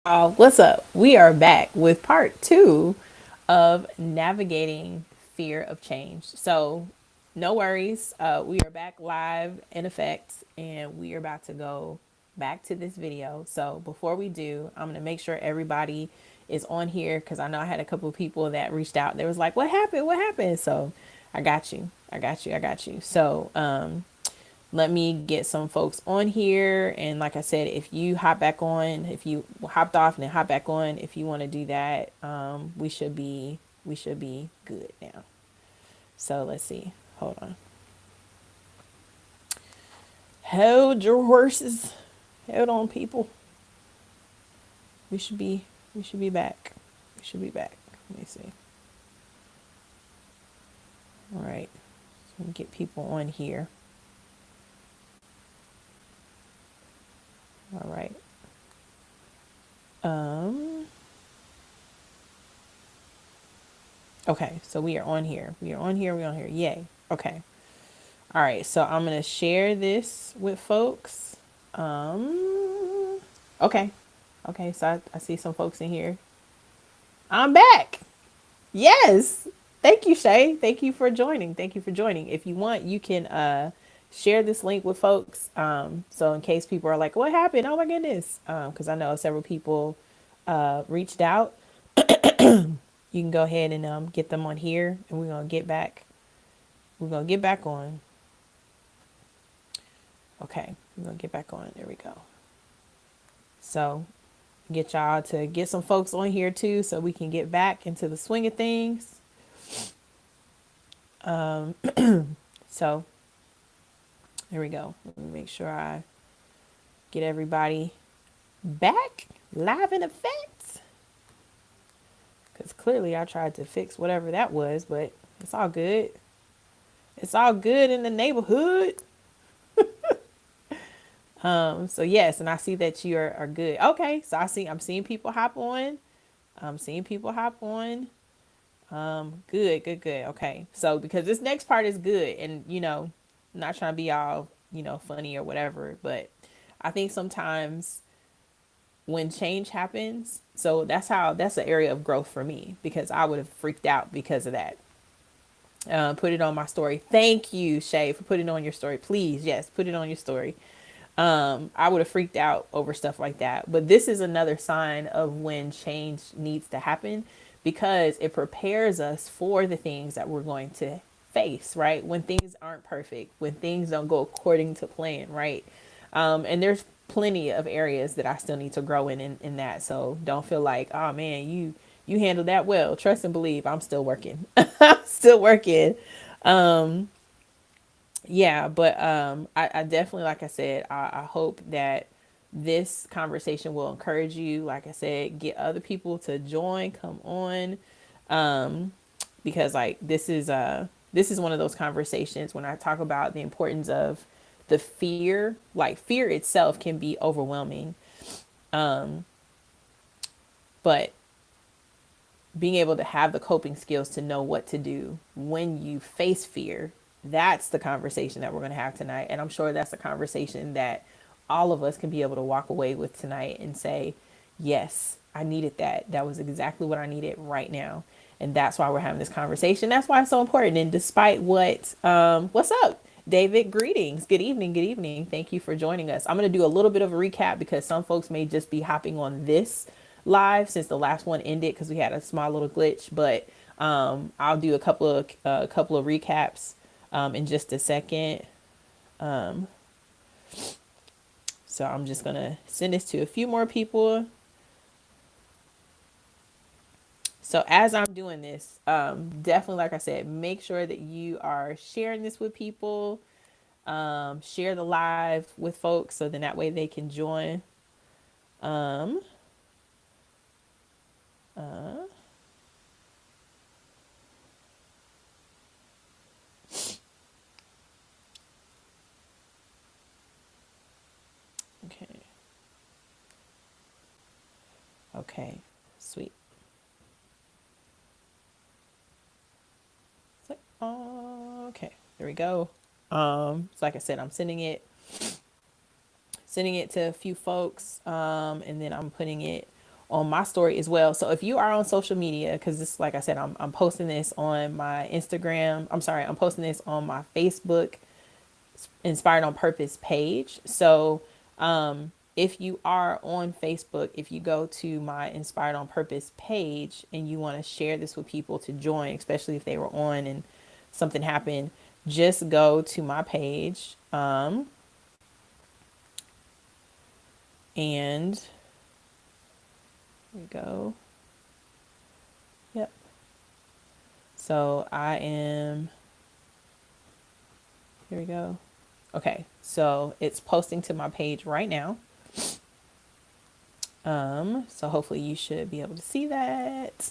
y'all, what's up? We are back with part two of navigating fear of change. So, no worries. We are back live in effect, and we are about to go back to this video. So, before we do, I'm going to make sure everybody is on here because I know I had a couple of people that reached out. They was like, "What happened? What happened?" So, I got you. I got you. I got you. So, let me get some folks on here. And like I said, if you hop back on, if you hopped off and then hop back on, if you want to do that, we should be good now. So let's see. Hold on. Hold your horses. Hold on, people. We should be we should be back. We should be back. Let me see. All right. So we get people on here. All right. Um okay, so we are on here. We are on here. We're on here. Yay. Okay. All right, so I'm gonna share this with folks. Um, okay, okay. So I see some folks in here. I'm back. Yes. Thank you, Shay. Thank you for joining. Thank you for joining. If you want, you can share this link with folks. So in case people are like, "What happened? Oh my goodness!" Because I know several people reached out. You can go ahead and get them on here, and we're gonna get back. We're gonna get back on. Okay, we're gonna get back on. There we go. So get y'all to get some folks on here too so we can get back into the swing of things. So there we go. Let me make sure I get everybody back live in effect. Because clearly I tried to fix whatever that was, but it's all good. It's all good in the neighborhood. So yes, and I see that you are good. Okay, so I'm seeing people hop on. I'm seeing people hop on. Good, good, good. Okay. So because this next part is good and I'm not trying to be all, funny or whatever, but I think sometimes when change happens, so that's an area of growth for me because I would have freaked out because of that. Put it on my story. Thank you, Shay, for putting it on your story. Please, yes, put it on your story. I would have freaked out over stuff like that. But this is another sign of when change needs to happen because it prepares us for the things that we're going to face, right? When things aren't perfect, when things don't go according to plan, right? And there's plenty of areas that I still need to grow in that. So don't feel like, oh man, you handled that well. Trust and believe. I'm still working. Still working. Yeah, but I definitely, like I said, I hope that this conversation will encourage you. Like I said, get other people to join, come on, because like this is one of those conversations when I talk about the importance of the fear. Like fear itself can be overwhelming, but being able to have the coping skills to know what to do when you face fear, that's the conversation that we're going to have tonight. And I'm sure that's a conversation that all of us can be able to walk away with tonight and say, yes, I needed that. That was exactly what I needed right now. And that's why we're having this conversation. That's why it's so important. And despite what's up, David? Greetings. Good evening. Good evening. Thank you for joining us. I'm going to do a little bit of a recap because some folks may just be hopping on this live since the last one ended because we had a small little glitch. But I'll do a couple of recaps in just a second. So I'm just gonna send this to a few more people. So as I'm doing this, definitely, like I said, make sure that you are sharing this with people. Share the live with folks so then that way they can join. Um, uh, okay. Okay. Sweet. It's like, okay. There we go. So like I said, I'm sending it to a few folks, and then I'm putting it on my story as well. So if you are on social media, because this, like I said, I'm posting this on my Instagram. I'm sorry, I'm posting this on my Facebook Inspired on Purpose page. So if you are on Facebook, if you go to my Inspired on Purpose page and you want to share this with people to join, especially if they were on and something happened, just go to my page and here we go. Yep. So I am, here we go. Okay, so it's posting to my page right now. So hopefully you should be able to see that.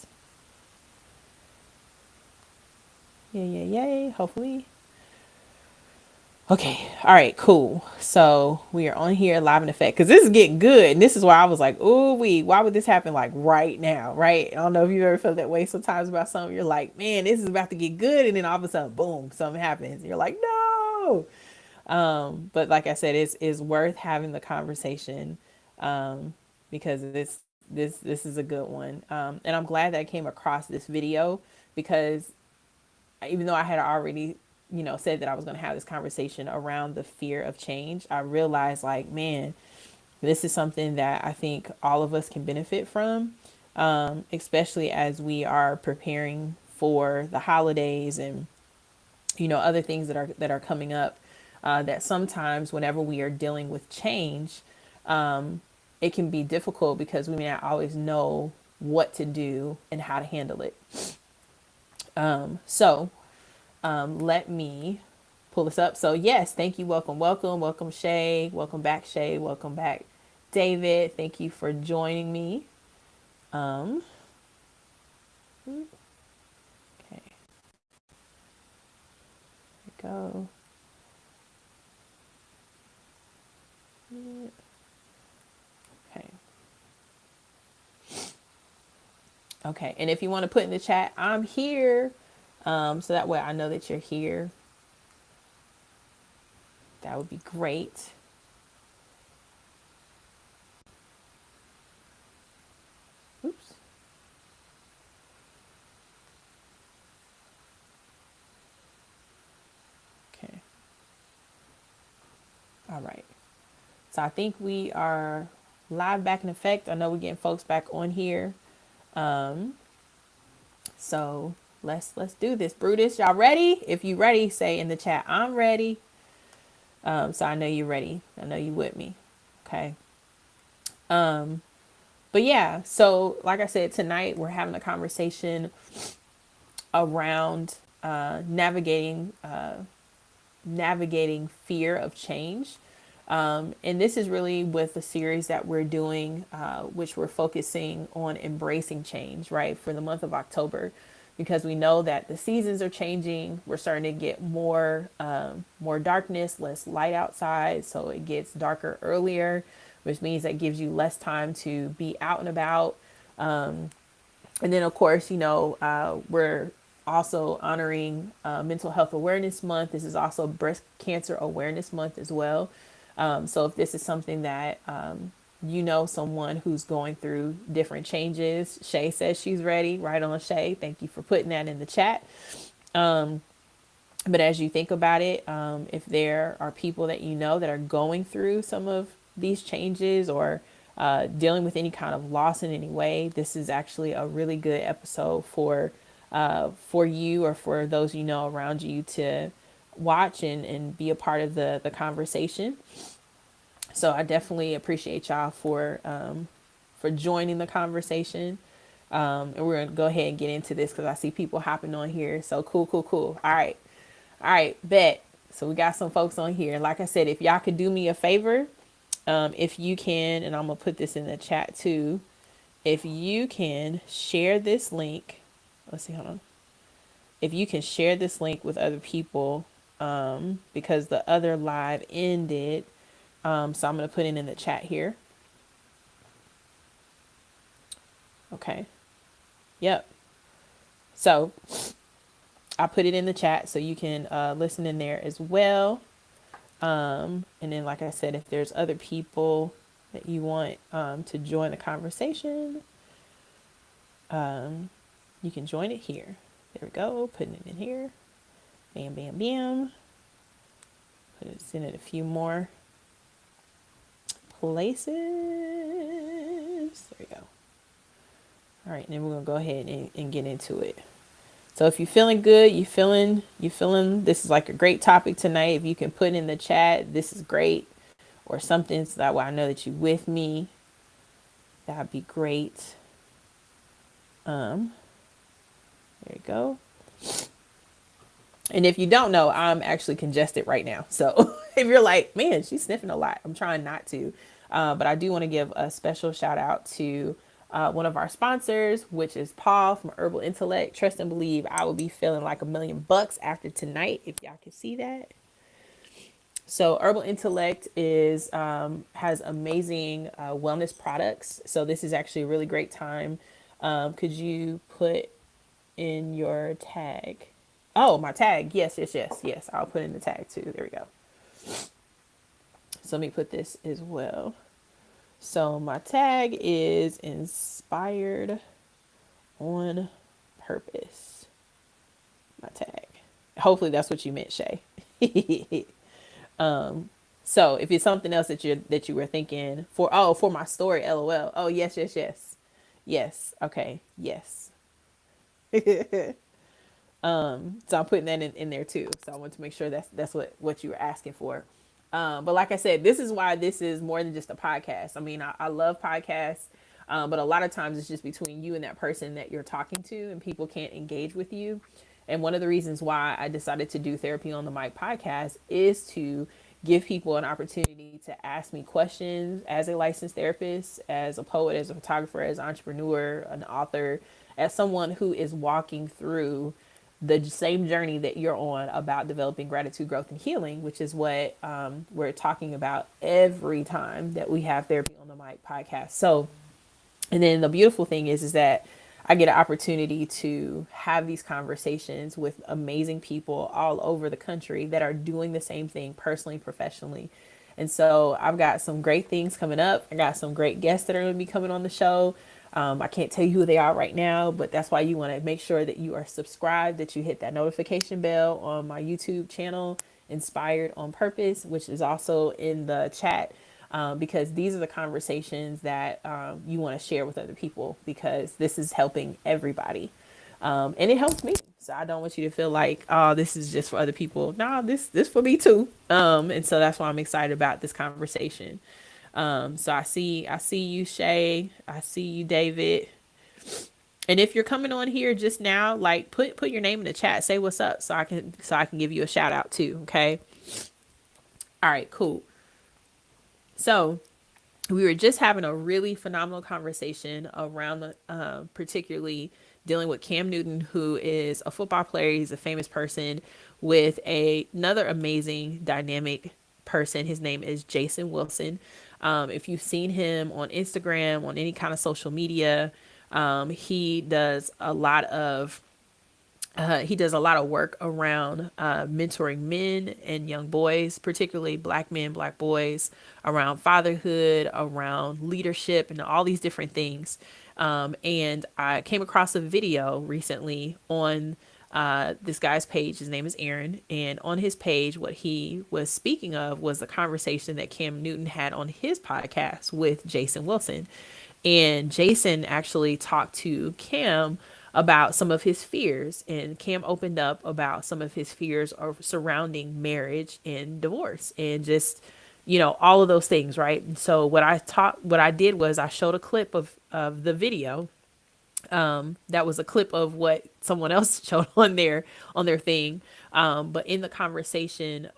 Yay, yay, yay. Hopefully. Okay. All right, cool. So we are on here live in effect because this is getting good. And this is why I was like, oh, why would this happen like right now? Right. I don't know if you've ever felt that way sometimes about something. You're like, man, this is about to get good. And then all of a sudden, boom, something happens. And you're like, no. But like I said, it's worth having the conversation because this is a good one. And I'm glad that I came across this video because even though I had already, said that I was going to have this conversation around the fear of change, I realized like, man, this is something that I think all of us can benefit from, especially as we are preparing for the holidays and, other things that are coming up. That sometimes whenever we are dealing with change, it can be difficult because we may not always know what to do and how to handle it. So let me pull this up. So yes, thank you. Welcome, Shay. Welcome back, Shay. Welcome back, David. Thank you for joining me. Um, okay, here we go. Okay. Okay. And if you want to put in the chat, I'm here. So that way I know that you're here. That would be great. Oops. Okay. All right. So I think we are live back in effect. I know we're getting folks back on here. So let's do this. Brutus, y'all ready? If you ready, say in the chat, I'm ready. So I know you're ready. I know you with me. Okay. But yeah, so like I said, tonight we're having a conversation around navigating fear of change. And this is really with the series that we're doing, which we're focusing on embracing change, right, for the month of October, because we know that the seasons are changing. We're starting to get more darkness, less light outside, so it gets darker earlier, which means that gives you less time to be out and about. And then, of course, we're also honoring Mental Health Awareness Month. This is also Breast Cancer Awareness Month as well. So if this is something that someone who's going through different changes, Shay says she's ready. Right on, Shay. Thank you for putting that in the chat. But as you think about it, if there are people that that are going through some of these changes or dealing with any kind of loss in any way, this is actually a really good episode for you or for those around you to watch and be a part of the conversation. So I definitely appreciate y'all for joining the conversation. And we're gonna go ahead and get into this because I see people hopping on here. So cool. All right, bet. So we got some folks on here. Like I said, if y'all could do me a favor, if you can, and I'm gonna put this in the chat too. If you can share this link, let's see, hold on. If you can share this link with other people, because the other live ended. So I'm gonna put it in the chat here. Okay. Yep. So I put it in the chat so you can listen in there as well. And then, like I said, if there's other people that you want to join the conversation, you can join it here. There we go. Putting it in here. Bam, bam, bam. Send it a few more places. There we go. All right, and then we're gonna go ahead and get into it. So if you're feeling good, you feeling this is like a great topic tonight. If you can put in the chat, this is great, or something so that way I know that you're with me. That'd be great. There you go. And if you don't know, I'm actually congested right now. So if you're like, man, she's sniffing a lot, I'm trying not to. But I do want to give a special shout out to one of our sponsors, which is Paul from Herbal Intellect. Trust and believe I will be feeling like $1,000,000 after tonight, if y'all can see that. So Herbal Intellect is has amazing wellness products. So this is actually a really great time. Could you put in your tag? Oh, my tag. Yes, yes, yes, yes. I'll put in the tag too. There we go. So let me put this as well. So my tag is inspired on purpose. My tag. Hopefully that's what you meant, Shay. So if it's something else that you were thinking for my story, LOL. Oh yes, yes, yes. Yes. Okay. Yes. So I'm putting that in there too. So I want to make sure that's what you were asking for. But like I said, this is why this is more than just a podcast. I mean, I love podcasts, but a lot of times it's just between you and that person that you're talking to, and people can't engage with you. And one of the reasons why I decided to do Therapy on the Mic podcast is to give people an opportunity to ask me questions as a licensed therapist, as a poet, as a photographer, as an entrepreneur, an author, as someone who is walking through the same journey that you're on about developing gratitude, growth, and healing, which is what we're talking about every time that we have Therapy on the Mic podcast. So, and then the beautiful thing is that I get an opportunity to have these conversations with amazing people all over the country that are doing the same thing personally, professionally. And so I've got some great things coming up. I got some great guests that are going to be coming on the show. I can't tell you who they are right now, but that's why you want to make sure that you are subscribed, that you hit that notification bell on my YouTube channel, Inspired on Purpose, which is also in the chat, because these are the conversations that you want to share with other people, because this is helping everybody. And it helps me. So I don't want you to feel like, oh, this is just for other people. No, this for me too. And so that's why I'm excited about this conversation. So I see you, Shay. I see you, David. And if you're coming on here just now, like put your name in the chat, say what's up, so I can give you a shout out too. Okay. All right, cool. So we were just having a really phenomenal conversation around particularly dealing with Cam Newton, who is a football player. He's a famous person with another amazing dynamic person. His name is Jason Wilson. If you've seen him on Instagram, on any kind of social media, he does a lot of work around mentoring men and young boys, particularly black men, black boys, around fatherhood, around leadership, and all these different things. And I came across a video recently on this guy's page. His name is Aaron. And on his page, what he was speaking of was the conversation that Cam Newton had on his podcast with Jason Wilson. And Jason actually talked to Cam about some of his fears, and Cam opened up about some of his fears surrounding marriage and divorce, and just, all of those things, right? And so what I did was I showed a clip of the video. That was a clip of what someone else showed on their thing. But in the conversation,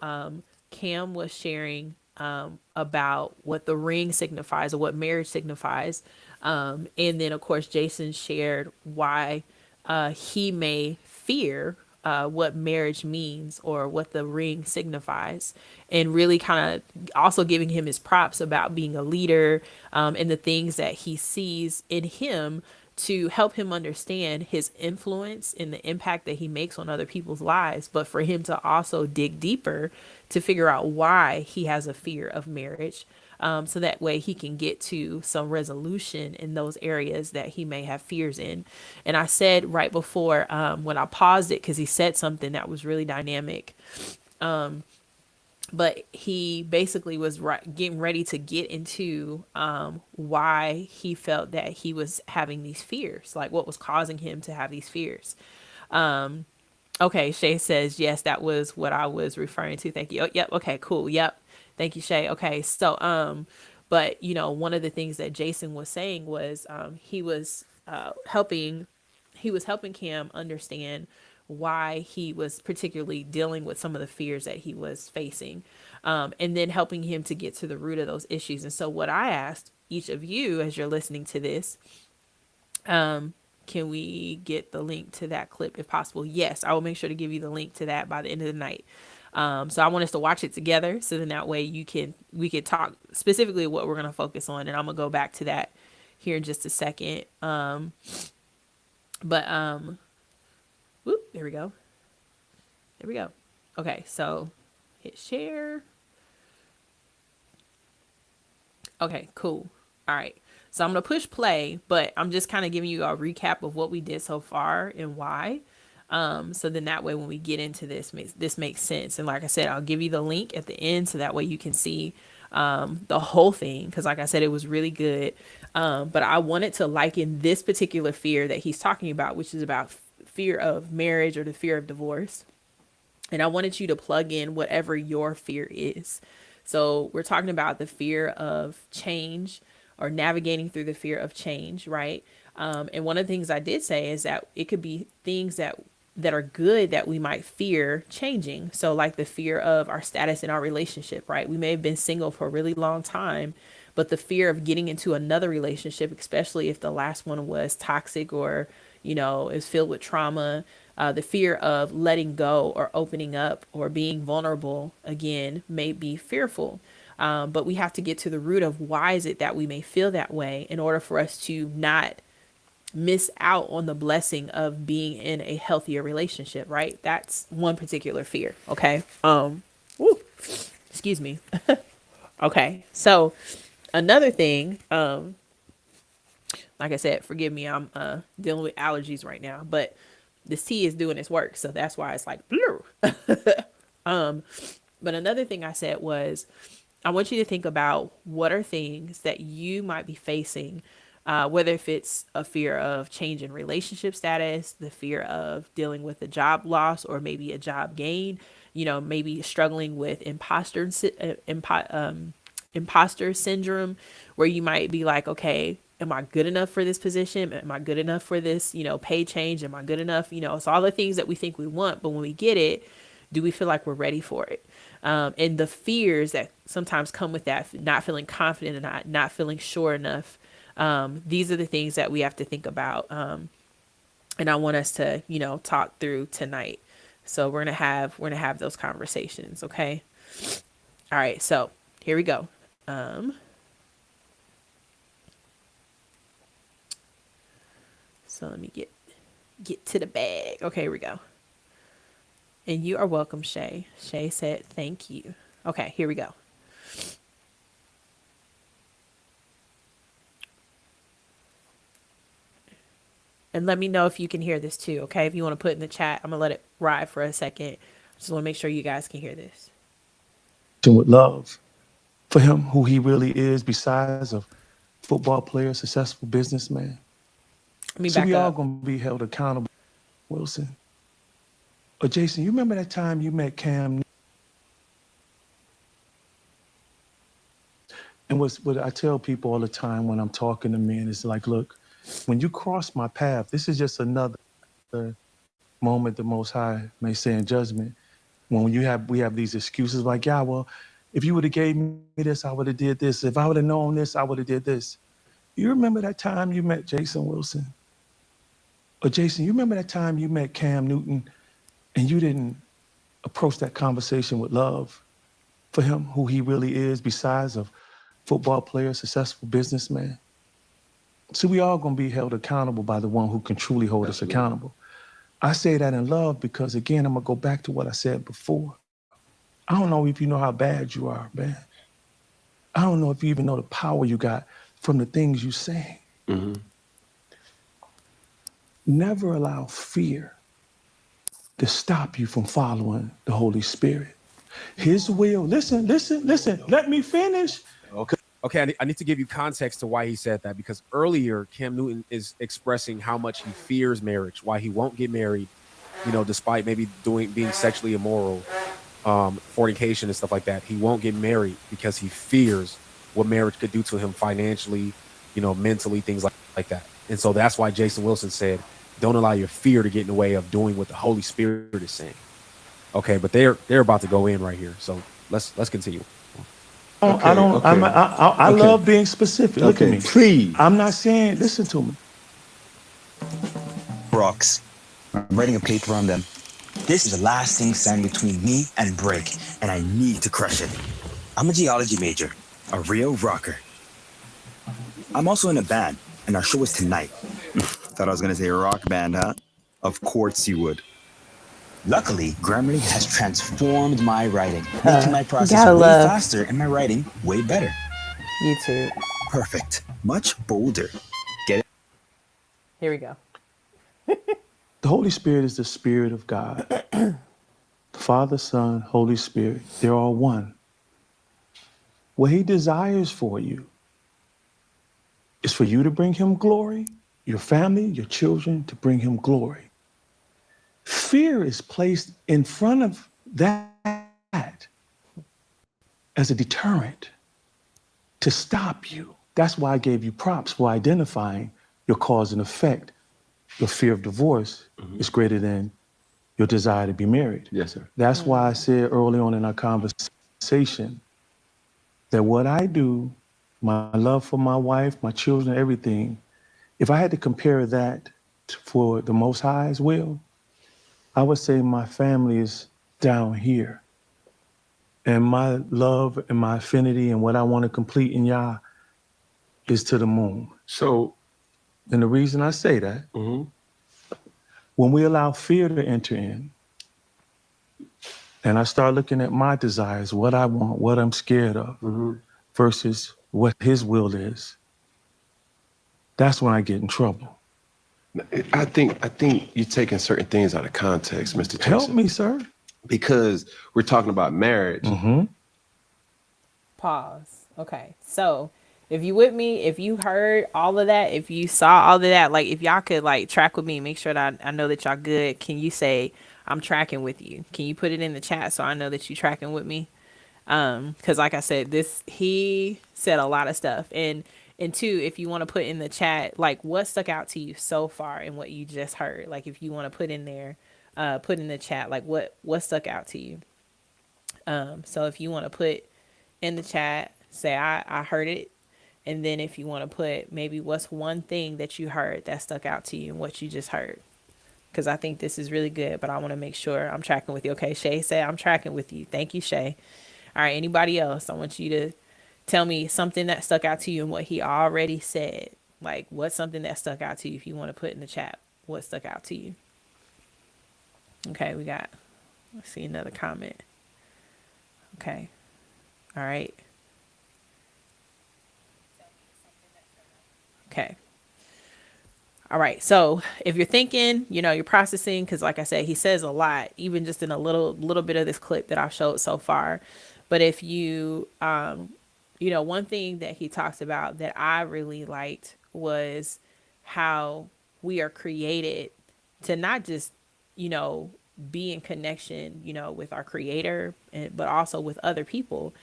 Cam was sharing about what the ring signifies, or what marriage signifies. And then, of course, Jason shared why he may fear what marriage means, or what the ring signifies, and really kind of also giving him his props about being a leader, and the things that he sees in him to help him understand his influence and the impact that he makes on other people's lives, but for him to also dig deeper to figure out why he has a fear of marriage. so that way he can get to some resolution in those areas that he may have fears in. And I said right before, when I paused it, because he said something that was really dynamic, but he basically was getting ready to get into why he felt that he was having these fears, like what was causing him to have these fears. Okay, Shay says, yes, that was what I was referring to. Thank you. Oh, yep. Okay, cool. Yep. Thank you, Shay. Okay, so, but one of the things that Jason was saying was, he was helping Cam understand why he was particularly dealing with some of the fears that he was facing, and then helping him to get to the root of those issues. And so, what I asked each of you as you're listening to this, can we get the link to that clip if possible? Yes, I will make sure to give you the link to that by the end of the night. So I want us to watch it together, so then that way we can talk specifically what we're gonna focus on, and I'm gonna go back to that here in just a second. But whoop, there we go. There we go. Okay, so hit share. Okay, cool. All right. So I'm going to push play, but I'm just kind of giving you a recap of what we did so far and why. So then that way, when we get into this makes sense. And like I said, I'll give you the link at the end, so that way you can see the whole thing. Because like I said, it was really good. But I wanted to liken this particular fear that he's talking about, which is about fear of marriage or the fear of divorce. And I wanted you to plug in whatever your fear is. So we're talking about the fear of change, or navigating through the fear of change, right? And one of the things I did say is that it could be things that are good that we might fear changing. So like the fear of our status in our relationship, right? We may have been single for a really long time, but the fear of getting into another relationship, especially if the last one was toxic or, is filled with trauma, the fear of letting go or opening up or being vulnerable again may be fearful. But we have to get to the root of why is it that we may feel that way in order for us to not miss out on the blessing of being in a healthier relationship, right? That's one particular fear. Okay. Woo, excuse me. Okay. So another thing, like I said, forgive me, I'm dealing with allergies right now, but this tea is doing its work, so that's why it's like blue. But another thing I said was, I want you to think about what are things that you might be facing, whether if it's a fear of change in relationship status, the fear of dealing with a job loss or maybe a job gain, maybe struggling with imposter syndrome, where you might be like, okay, am I good enough for this position? Am I good enough for this, pay change? Am I good enough? It's all the things that we think we want, but when we get it, do we feel like we're ready for it? And the fears that sometimes come with that, not feeling confident and not feeling sure enough. These are the things that we have to think about. And I want us to, talk through tonight. So we're going to have those conversations. Okay. All right. So here we go. So let me get to the bag. Okay, here we go. And you are welcome, Shay. Shay said, thank you. Okay, here we go. And let me know if you can hear this too, okay? If you want to put in the chat, I'm going to let it ride for a second. Just want to make sure you guys can hear this. With love for him, who he really is, besides a football player, successful businessman. Let me So back we all up. going to be held accountable, Wilson. Or Jason, you remember that time you met Cam? And what I tell people all the time when I'm talking to men is like, look, when you cross my path, this is just another moment the Most High may say in judgment. When we have these excuses like, yeah, well, if you would have gave me this, I would have did this. If I would have known this, I would have did this. You remember that time you met Jason Wilson? Or Jason, you remember that time you met Cam Newton and you didn't approach that conversation with love for him, who he really is, besides a football player, successful businessman? So we all going to be held accountable by the one who can truly hold us accountable. I say that in love because, again, I'm going to go back to what I said before. I don't know if you know how bad you are, man. I don't know if you even know the power you got from the things you say. Never allow fear to stop you from following the Holy Spirit. His will, listen, listen, listen, let me finish. Okay, I need to give you context to why he said that, because earlier Cam Newton is expressing how much he fears marriage, why he won't get married, despite maybe being sexually immoral, fornication and stuff like that. He won't get married because he fears what marriage could do to him financially, mentally, things like that. And so that's why Jason Wilson said, "Don't allow your fear to get in the way of doing what the Holy Spirit is saying." Okay, but they're about to go in right here, so let's continue. I Okay, don't, okay, I okay, love being specific. Look at okay. me. I'm Please. not saying, listen to me. Rocks. I'm writing a paper on them. This is the last thing standing between me and break, and I need to crush it. I'm a geology major, a real rocker. I'm also in a band, and our show is tonight. Thought I was gonna say rock band, huh? Of course you would. Luckily, Grammarly has transformed my writing, making my process Gotta way love faster and my writing way better. YouTube. Perfect. Much bolder. Get it? Here we go. The Holy Spirit is the Spirit of God. Father, Son, Holy Spirit, they're all one. What he desires for you is for you to bring him glory, your family, your children to bring him glory. Fear is placed in front of that as a deterrent to stop you. That's why I gave you props for identifying your cause and effect. Your fear of divorce is greater than your desire to be married. Yes, sir. That's why I said early on in our conversation that what I do, my love for my wife, my children, everything, if I had to compare that for the Most High's will, I would say my family is down here. And my love and my affinity and what I want to complete in Yah is to the moon. So, And the reason I say that, when we allow fear to enter in, and I start looking at my desires, what I want, what I'm scared of, versus what his will is, that's when I get in trouble. I think you're taking certain things out of context, Mr. Help Jason, me, sir. because we're talking about marriage. Pause. Okay. So if you with me, if you heard all of that, if you saw all of that, like if y'all could like track with me, make sure that I know that y'all good. Can you say I'm tracking with you? Can you put it in the chat so I know that you tracking with me? Because like I said, this he said a lot of stuff. And two, if you want to put in the chat like what stuck out to you so far and what you just heard. Like if you want to put in there, put in the chat like what stuck out to you. So if you want to put in the chat, say I heard it. And then if you want to put maybe what's one thing that you heard that stuck out to you and what you just heard. Because I think this is really good, but I want to make sure I'm tracking with you. Okay, Shay said I'm tracking with you. Thank you, Shay. All right, anybody else? I want you to tell me something that stuck out to you and what he already said. Like, what's something that stuck out to you if you want to put in the chat? What stuck out to you? Okay, let's see another comment. Okay, all right. Okay. All right. So if you're thinking, you're processing, because like I said, he says a lot, even just in a little bit of this clip that I've showed so far. But if you, one thing that he talks about that I really liked was how we are created to not just, you know, be in connection, with our creator, but also with other people.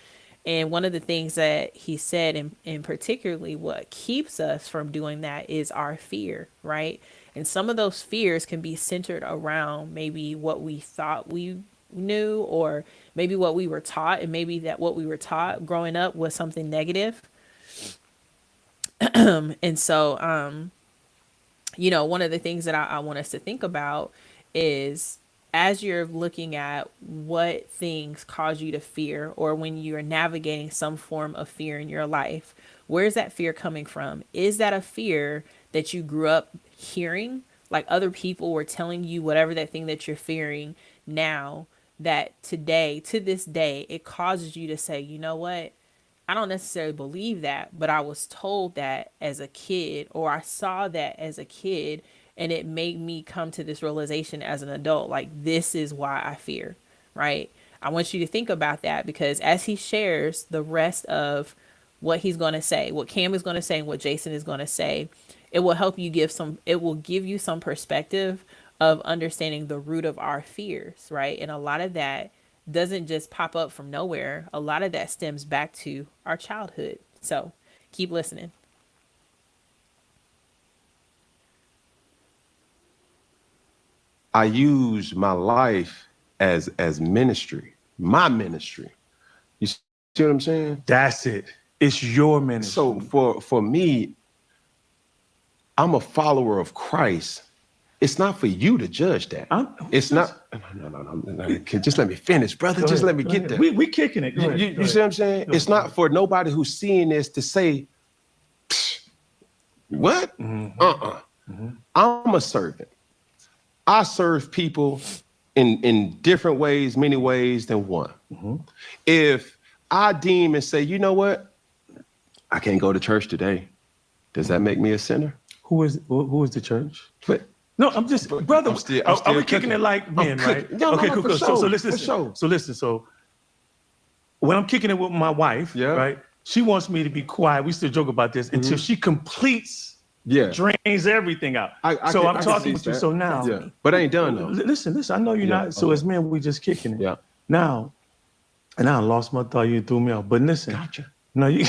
And one of the things that he said, and particularly what keeps us from doing that is our fear, right? And some of those fears can be centered around maybe what we thought we knew, or maybe what we were taught, and maybe that what we were taught growing up was something negative. And so, one of the things that I want us to think about is as you're looking at what things cause you to fear, or when you're navigating some form of fear in your life, where's that fear coming from? Is that a fear that you grew up hearing? Like other people were telling you whatever that thing that you're fearing now, that today, to this day, it causes you to say, you know what? I don't necessarily believe that, but I was told that as a kid, or I saw that as a kid, and it made me come to this realization as an adult, like, this is why I fear, right? I want you to think about that, because as he shares the rest of what he's going to say, what Cam is going to say, and what Jason is going to say, it will help you it will give you some perspective of understanding the root of our fears, right? And a lot of that doesn't just pop up from nowhere. A lot of that stems back to our childhood. So keep listening. I use my life as ministry, my ministry. You see what I'm saying? That's it. It's your ministry. So for me, I'm a follower of Christ. It's not for you to judge that. It's not. No. Just let me finish, brother. Just let me get there. We kicking it. You see what I'm saying? It's not for nobody who's seeing this to say, what? I'm a servant. I serve people in different ways, many ways than one. If I deem and say, you know what? I can't go to church today. Does that make me a sinner? Who is the church? But no, I'm just, brother. I'm still are we kicking cooking. it like men, right? No, okay, no, cool. for So sure, listen. for sure. So listen. So when I'm kicking it with my wife, Yeah. right? She wants me to be quiet. We still joke about this until she completes, drains everything out. I'm talking with you. So now, but I ain't done though. Listen. I know you're not. So as men, we just kicking it. Yeah. Now, and I lost my thought. You threw me off. But listen. Gotcha. No, you.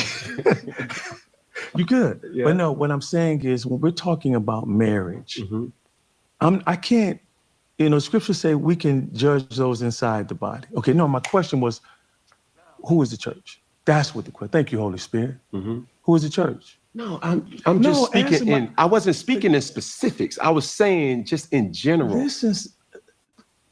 You good. Yeah. But no, what I'm saying is when we're talking about marriage, I can't, scripture say we can judge those inside the body. Okay, no, my question was, who is the church? That's what the question. Thank you, Holy Spirit. Who is the church? No, I'm just speaking I wasn't speaking in specifics. I was saying just in general. Listen,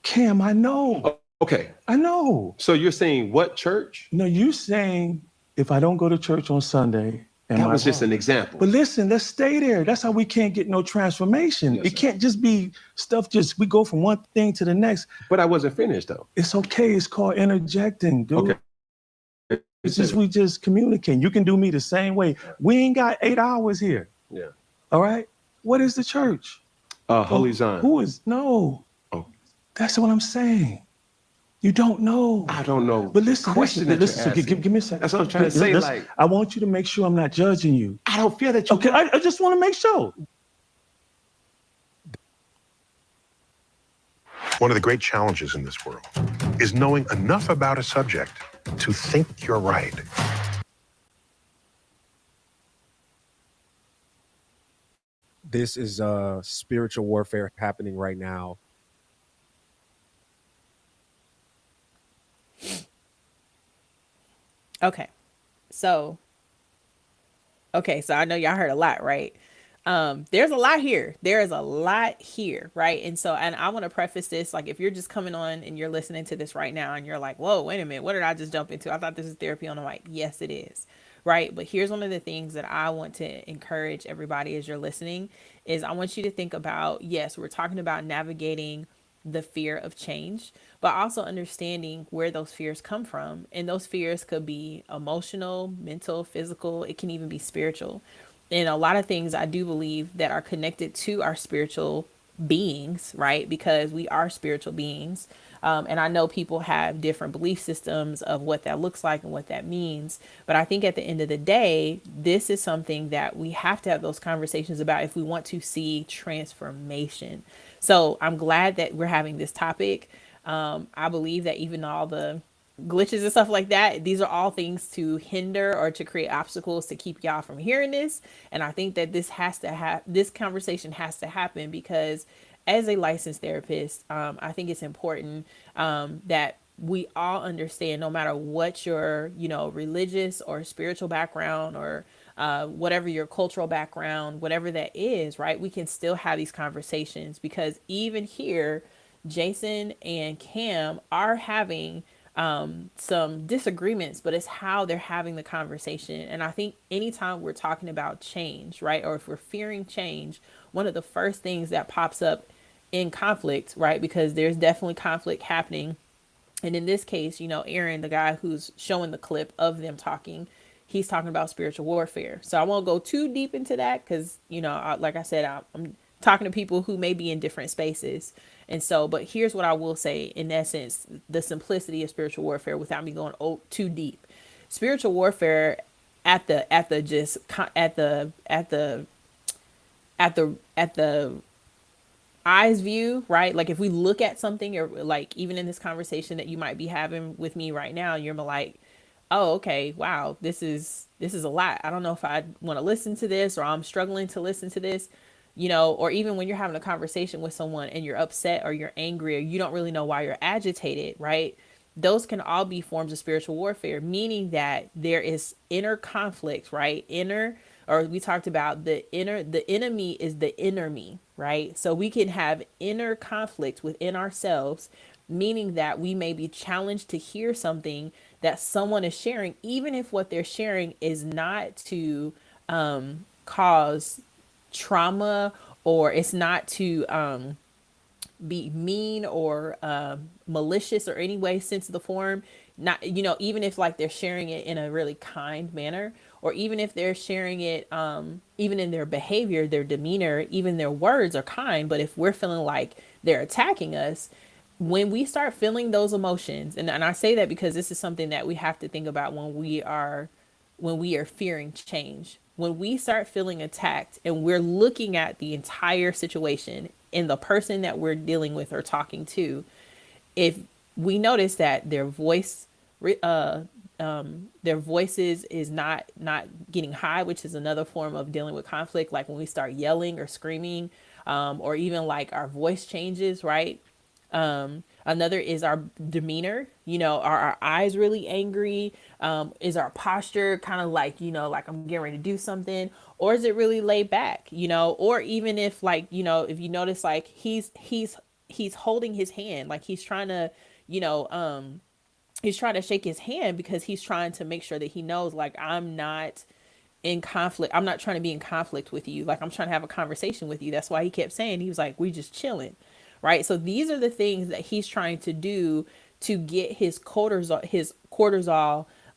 Cam, I know. Okay. I know. So you're saying what church? No, you saying if I don't go to church on Sunday. That was just an example. But listen, let's stay there. That's how we can't get no transformation. Yes, it can't just be stuff, we go from one thing to the next. But I wasn't finished though. It's okay. It's called interjecting, dude. Okay. It's just, we just communicate. You can do me the same way. We ain't got 8 hours here. Yeah. All right? What is the church? Holy Zion. Who is? No. Oh. That's what I'm saying. You don't know. I don't know. But listen. So give me a second. That's what I'm trying to say. I want you to make sure I'm not judging you. I don't feel that you. Okay, I just want to make sure. One of the great challenges in this world is knowing enough about a subject to think you're right. This is spiritual warfare happening right now. Okay. So I know y'all heard a lot, right? There's a lot here. There is a lot here, right? And I want to preface this, like, if you're just coming on and you're listening to this right now and you're like, whoa, wait a minute, what did I just jump into? I thought this is therapy on the mic. Yes, it is, right? But here's one of the things that I want to encourage everybody as you're listening is I want you to think about, yes, we're talking about navigating the fear of change, but also understanding where those fears come from. And those fears could be emotional, mental, physical. It can even be spiritual. And a lot of things I do believe that are connected to our spiritual beings, right? Because we are spiritual beings. And I know people have different belief systems of what that looks like and what that means. But I think at the end of the day, this is something that we have to have those conversations about if we want to see transformation. So I'm glad that we're having this topic. I believe that even all the glitches and stuff like that, these are all things to hinder or to create obstacles to keep y'all from hearing this. And I think that this conversation has to happen because as a licensed therapist, I think it's important that we all understand, no matter what your, religious or spiritual background or whatever your cultural background, whatever that is, right? We can still have these conversations because even here, Jason and Cam are having some disagreements, but it's how they're having the conversation. And I think anytime we're talking about change, right, or if we're fearing change, one of the first things that pops up in conflict, right, because there's definitely conflict happening. And in this case, Aaron, the guy who's showing the clip of them talking, he's talking about spiritual warfare. So I won't go too deep into that because, like I said, I'm talking to people who may be in different spaces. And so, but here's what I will say in essence, the simplicity of spiritual warfare without me going too deep. Spiritual warfare at the eyes view, right? Like if we look at something, or like even in this conversation that you might be having with me right now, you're like, oh, okay, wow, this is a lot. I don't know if I want to listen to this, or I'm struggling to listen to this, or even when you're having a conversation with someone and you're upset or you're angry or you don't really know why you're agitated, right? Those can all be forms of spiritual warfare, meaning that there is inner conflict, right? Or we talked about the enemy is the inner me, right? So we can have inner conflict within ourselves, meaning that we may be challenged to hear something that someone is sharing, even if what they're sharing is not to cause trauma, or it's not to be mean or malicious or any way, sense of the form. Not, even if like they're sharing it in a really kind manner, or even if they're sharing it, even in their behavior, their demeanor, even their words are kind. But if we're feeling like they're attacking us, when we start feeling those emotions, and I say that because this is something that we have to think about when we are fearing change. When we start feeling attacked and we're looking at the entire situation and the person that we're dealing with or talking to, if we notice that their voices is not getting high, which is another form of dealing with conflict, like when we start yelling or screaming, or even like our voice changes, right? Another is our demeanor. Are our eyes really angry? Is our posture kind of like, like I'm getting ready to do something, or is it really laid back? Or even if like, if you notice like he's holding his hand, like he's trying to, he's trying to shake his hand because he's trying to make sure that he knows, like, I'm not in conflict. I'm not trying to be in conflict with you. Like, I'm trying to have a conversation with you. That's why he kept saying, he was like, we just chilling. Right. So these are the things that he's trying to do to get his cortisol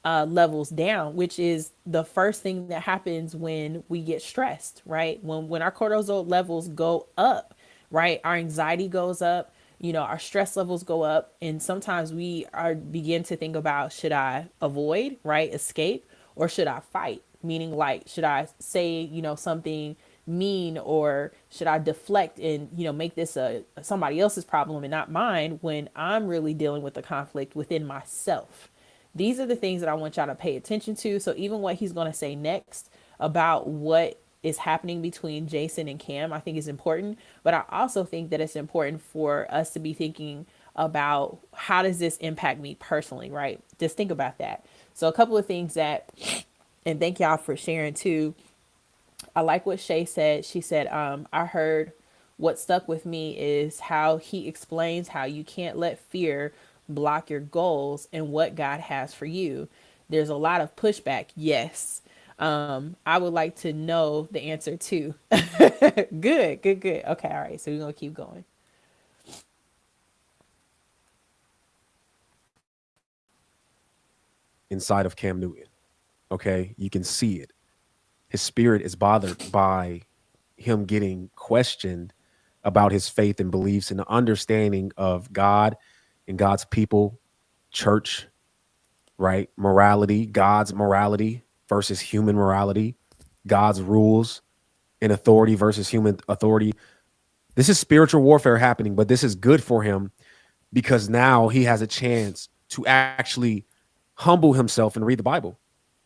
levels down, which is the first thing that happens when we get stressed. Right. When our cortisol levels go up, right, our anxiety goes up, our stress levels go up. And sometimes we begin to think about, should I avoid, right, escape, or should I fight? Meaning, like, should I say, something mean, or should I deflect and, make this somebody else's problem and not mine, when I'm really dealing with the conflict within myself? These are the things that I want y'all to pay attention to. So even what he's going to say next about what is happening between Jason and Cam, I think is important. But I also think that it's important for us to be thinking about, how does this impact me personally, right? Just think about that. So a couple of things and thank y'all for sharing too. I like what Shay said. She said, I heard what stuck with me is how he explains how you can't let fear block your goals and what God has for you. There's a lot of pushback. Yes. I would like to know the answer too. Good. Okay. All right. So we're going to keep going. Inside of Cam Newton. Okay. You can see it. His spirit is bothered by him getting questioned about his faith and beliefs and the understanding of God and God's people, church, right? Morality, God's morality versus human morality, God's rules and authority versus human authority. This is spiritual warfare happening, but this is good for him because now he has a chance to actually humble himself and read the Bible,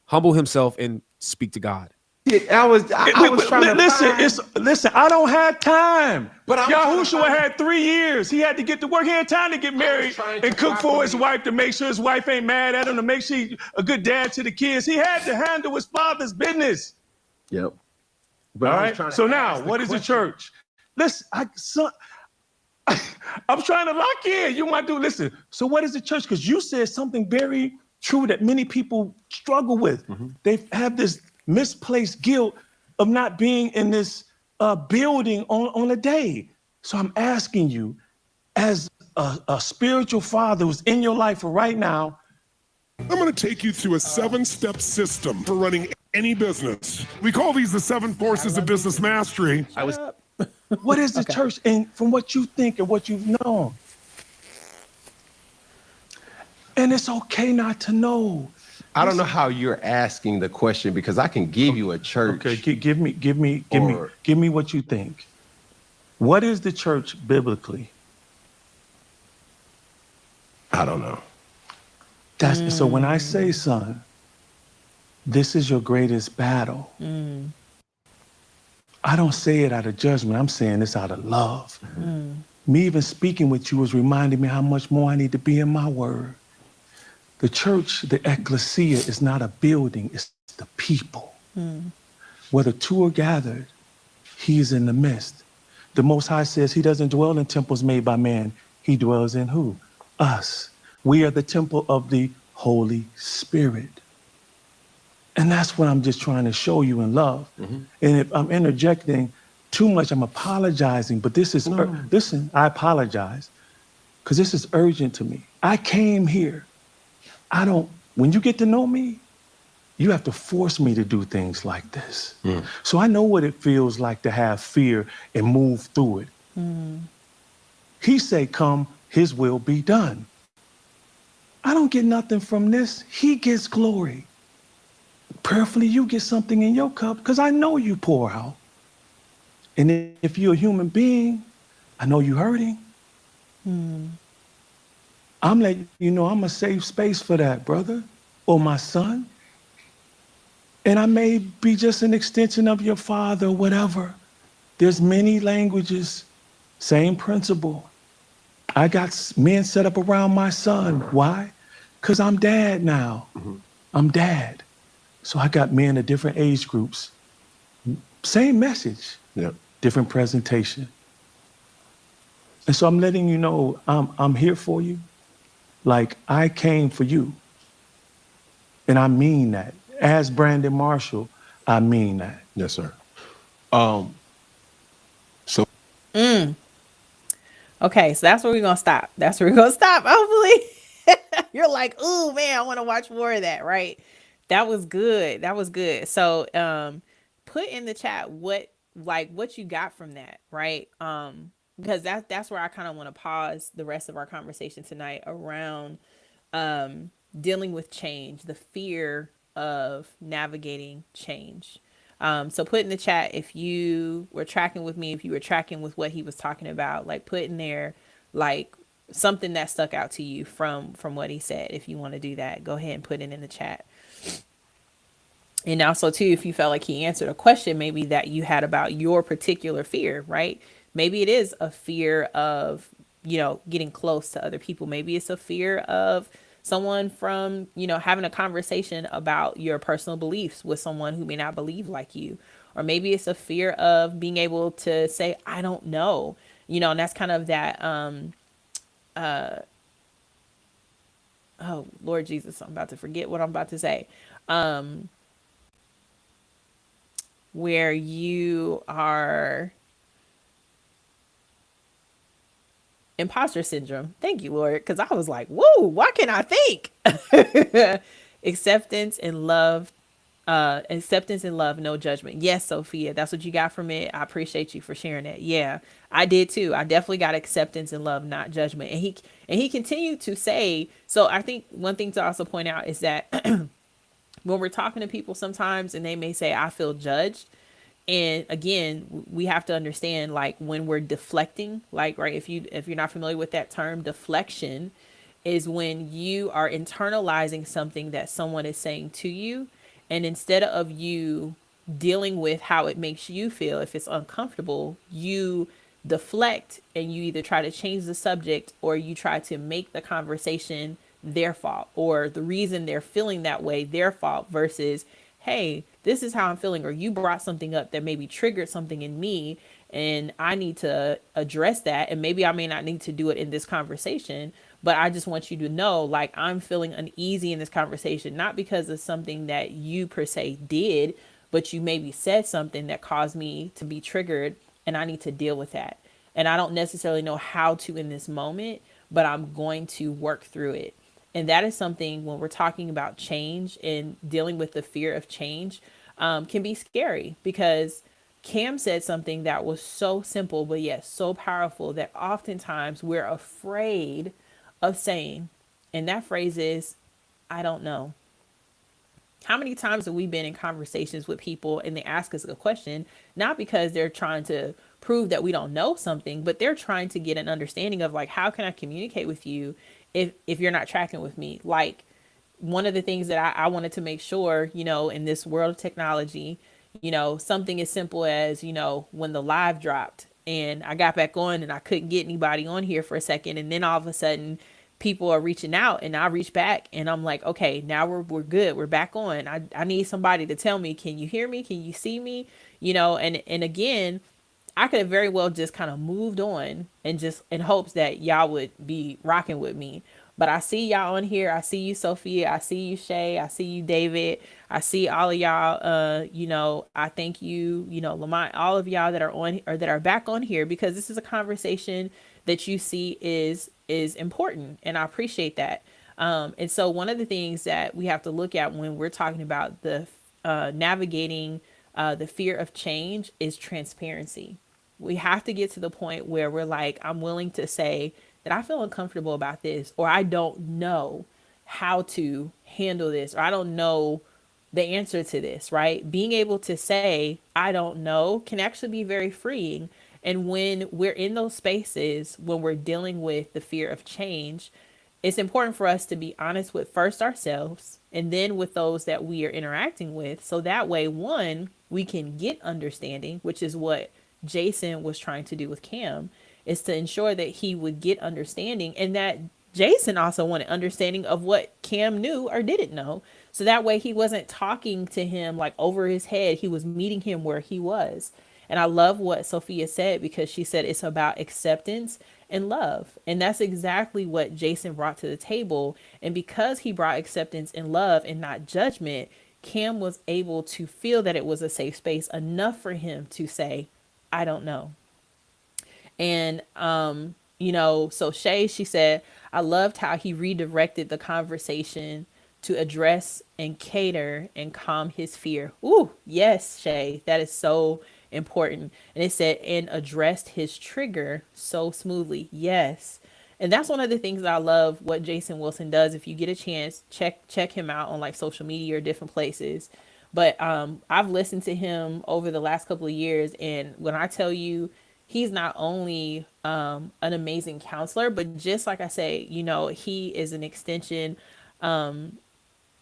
humble himself and speak to God. I was trying to listen. I don't have time. But I'm Yahushua had 3 years. He had to get to work. He had time to get married and cook for his wife, to make sure his wife ain't mad at him, to make sure he's a good dad to the kids. He had to handle his father's business. Yep. But all right. So now, what is the church? Listen, I'm trying to lock in. You might do. Listen. So what is the church? Because you said something very true that many people struggle with. Mm-hmm. They have this misplaced guilt of not being in this building on a day. So I'm asking you, as a spiritual father who's in your life right now, I'm going to take you through a 7-step system for running any business. We call these the 7 forces of business mastery. What is the Okay. church? And from what you think and what you've known. And it's okay not to know. I don't know how you're asking the question because I can give you a church. Okay, give me what you think. What is the church biblically? I don't know. So when I say, son, this is your greatest battle, I don't say it out of judgment. I'm saying this out of love. Me even speaking with you is reminding me how much more I need to be in my word. The church, the ecclesia, is not a building, it's the people. Whether two are gathered, he is in the midst. The Most High says he doesn't dwell in temples made by man. He dwells in who? Us. We are the temple of the Holy Spirit. And that's what I'm just trying to show you in love. And if I'm interjecting too much, I'm apologizing. But this is, listen, I apologize because this is urgent to me. I came here. When you get to know me, you have to force me to do things like this. So I know what it feels like to have fear and move through it. He said, come, his will be done. I don't get nothing from this. He gets glory. Prayerfully, you get something in your cup because I know you pour out. And if you're a human being, I know you're hurting. I'm letting you know I'm a safe space for that, brother, or my son. And I may be just an extension of your father, whatever. There's many languages, same principle. I got men set up around my son. Why? Because I'm dad now. I'm dad. So I got men of different age groups. Same message, different presentation. And so I'm letting you know I'm here for you. Like I came for you. And I mean that. As Brandon Marshall, I mean that. Yes, sir. Okay, so that's where we're gonna stop. That's where we're gonna stop. Hopefully, you're like, "Ooh, man, I want to watch more of that." Right? That was good. That was good. So, put in the chat what you got from that. Right? Because that's where I kind of want to pause the rest of our conversation tonight around dealing with change, the fear of navigating change. So put in the chat if you were tracking with me, if you were tracking with what he was talking about, like put in there like something that stuck out to you from what he said. If you want to do that, go ahead and put it in the chat. And also too, if you felt like he answered a question maybe that you had about your particular fear, right? Maybe it is a fear of, getting close to other people. Maybe it's a fear of someone from, having a conversation about your personal beliefs with someone who may not believe like you. Or maybe it's a fear of being able to say, I don't know, and that's kind of that, oh Lord Jesus, I'm about to forget what I'm about to say. Where you are imposter syndrome. Thank you, Lord. Because I was like, whoa, why can't I think? Acceptance and love, no judgment. Yes, Sophia, that's what you got from it. I appreciate you for sharing that. Yeah, I did too. I definitely got acceptance and love, not judgment. And he continued to say, so I think one thing to also point out is that when we're talking to people sometimes and they may say, I feel judged. And again, we have to understand, like when we're deflecting, like, right, if you're not familiar with that term, deflection is when you are internalizing something that someone is saying to you. And instead of you dealing with how it makes you feel, if it's uncomfortable, you deflect and you either try to change the subject or you try to make the conversation their fault or the reason they're feeling that way, their fault versus, hey, this is how I'm feeling, or you brought something up that maybe triggered something in me and I need to address that. And maybe I may not need to do it in this conversation, but I just want you to know, like, I'm feeling uneasy in this conversation, not because of something that you per se did, but you maybe said something that caused me to be triggered and I need to deal with that. And I don't necessarily know how to in this moment, but I'm going to work through it. And that is something when we're talking about change and dealing with the fear of change, can be scary because Cam said something that was so simple, but yet so powerful that oftentimes we're afraid of saying. And that phrase is, I don't know. How many times have we been in conversations with people and they ask us a question, not because they're trying to prove that we don't know something, but they're trying to get an understanding of like, how can I communicate with you if you're not tracking with me? Like, one of the things that I wanted to make sure, in this world of technology, something as simple as, when the live dropped and I got back on and I couldn't get anybody on here for a second. And then all of a sudden people are reaching out and I reach back and I'm like, okay, now we're good. We're back on. I need somebody to tell me, can you hear me? Can you see me? And again, I could have very well just kind of moved on and just in hopes that y'all would be rocking with me. But I see y'all on here. I see you, Sophia. I see you, Shay. I see you, David. I see all of y'all. I thank you, Lamont, all of y'all that are on or that are back on here because this is a conversation that you see is important, and I appreciate that. And so one of the things that we have to look at when we're talking about the navigating the fear of change is transparency. We have to get to the point where we're like, I'm willing to say that I feel uncomfortable about this, or I don't know how to handle this, or I don't know the answer to this, right? Being able to say, I don't know, can actually be very freeing. And when we're in those spaces, when we're dealing with the fear of change, it's important for us to be honest with first ourselves and then with those that we are interacting with. So that way, one, we can get understanding, which is what Jason was trying to do with Cam, is to ensure that he would get understanding and that Jason also wanted understanding of what Cam knew or didn't know. So that way he wasn't talking to him like over his head. He was meeting him where he was. And I love what Sophia said because she said it's about acceptance and love. And that's exactly what Jason brought to the table. And because he brought acceptance and love and not judgment, Cam was able to feel that it was a safe space enough for him to say, I don't know. And, so Shay, she said, I loved how he redirected the conversation to address and cater and calm his fear. Ooh, yes, Shay, that is so important. And it said, and addressed his trigger so smoothly. Yes. And that's one of the things that I love what Jason Wilson does. If you get a chance, check him out on like social media or different places. But I've listened to him over the last couple of years. And when I tell you, he's not only an amazing counselor, but just like I say, he is an extension.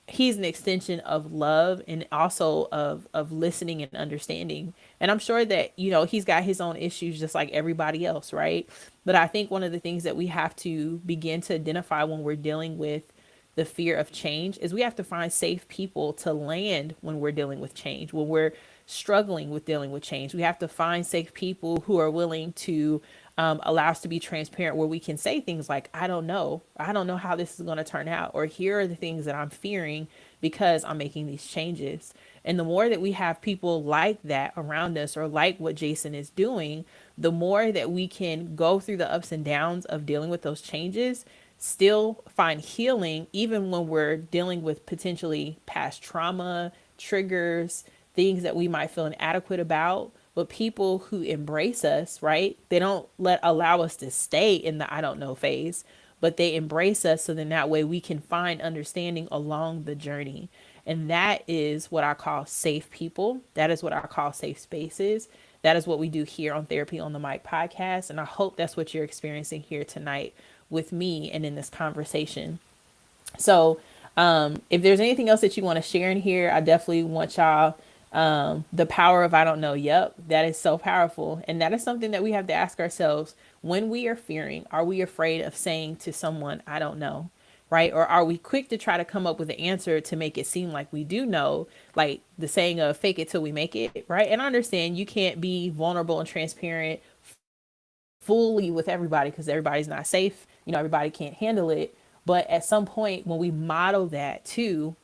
He's an extension of love and also of listening and understanding. And I'm sure that, he's got his own issues just like everybody else, right? But I think one of the things that we have to begin to identify when we're dealing with the fear of change is we have to find safe people to land when we're dealing with change, when we're struggling with dealing with change. We have to find safe people who are willing to allow us to be transparent, where we can say things like, I don't know how this is going to turn out, or here are the things that I'm fearing because I'm making these changes. And the more that we have people like that around us, or like what Jason is doing, the more that we can go through the ups and downs of dealing with those changes, still find healing, even when we're dealing with potentially past trauma, triggers, things that we might feel inadequate about. But people who embrace us, right? They don't allow us to stay in the I don't know phase, but they embrace us so then that way we can find understanding along the journey. And that is what I call safe people. That is what I call safe spaces. That is what we do here on Therapy on the Mic podcast. And I hope that's what you're experiencing here tonight with me and in this conversation. So if there's anything else that you want to share in here, I definitely want y'all, the power of I don't know. Yep. That is so powerful. And that is something that we have to ask ourselves when we are fearing. Are we afraid of saying to someone, I don't know? Right? Or are we quick to try to come up with an answer to make it seem like we do know, like the saying of fake it till we make it, right? And I understand you can't be vulnerable and transparent fully with everybody because everybody's not safe. Everybody can't handle it. But at some point when we model that to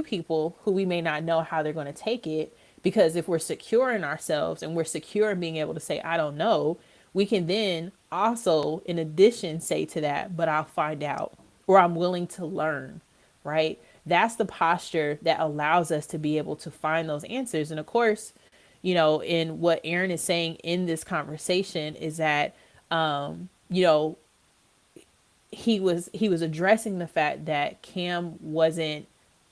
people who we may not know how they're going to take it, because if we're secure in ourselves and we're secure in being able to say, I don't know, we can then also, in addition, say to that, but I'll find out, or I'm willing to learn, right? That's the posture that allows us to be able to find those answers. And of course, you know, in what Aaron is saying in this conversation is that, you know, he was addressing the fact that Cam wasn't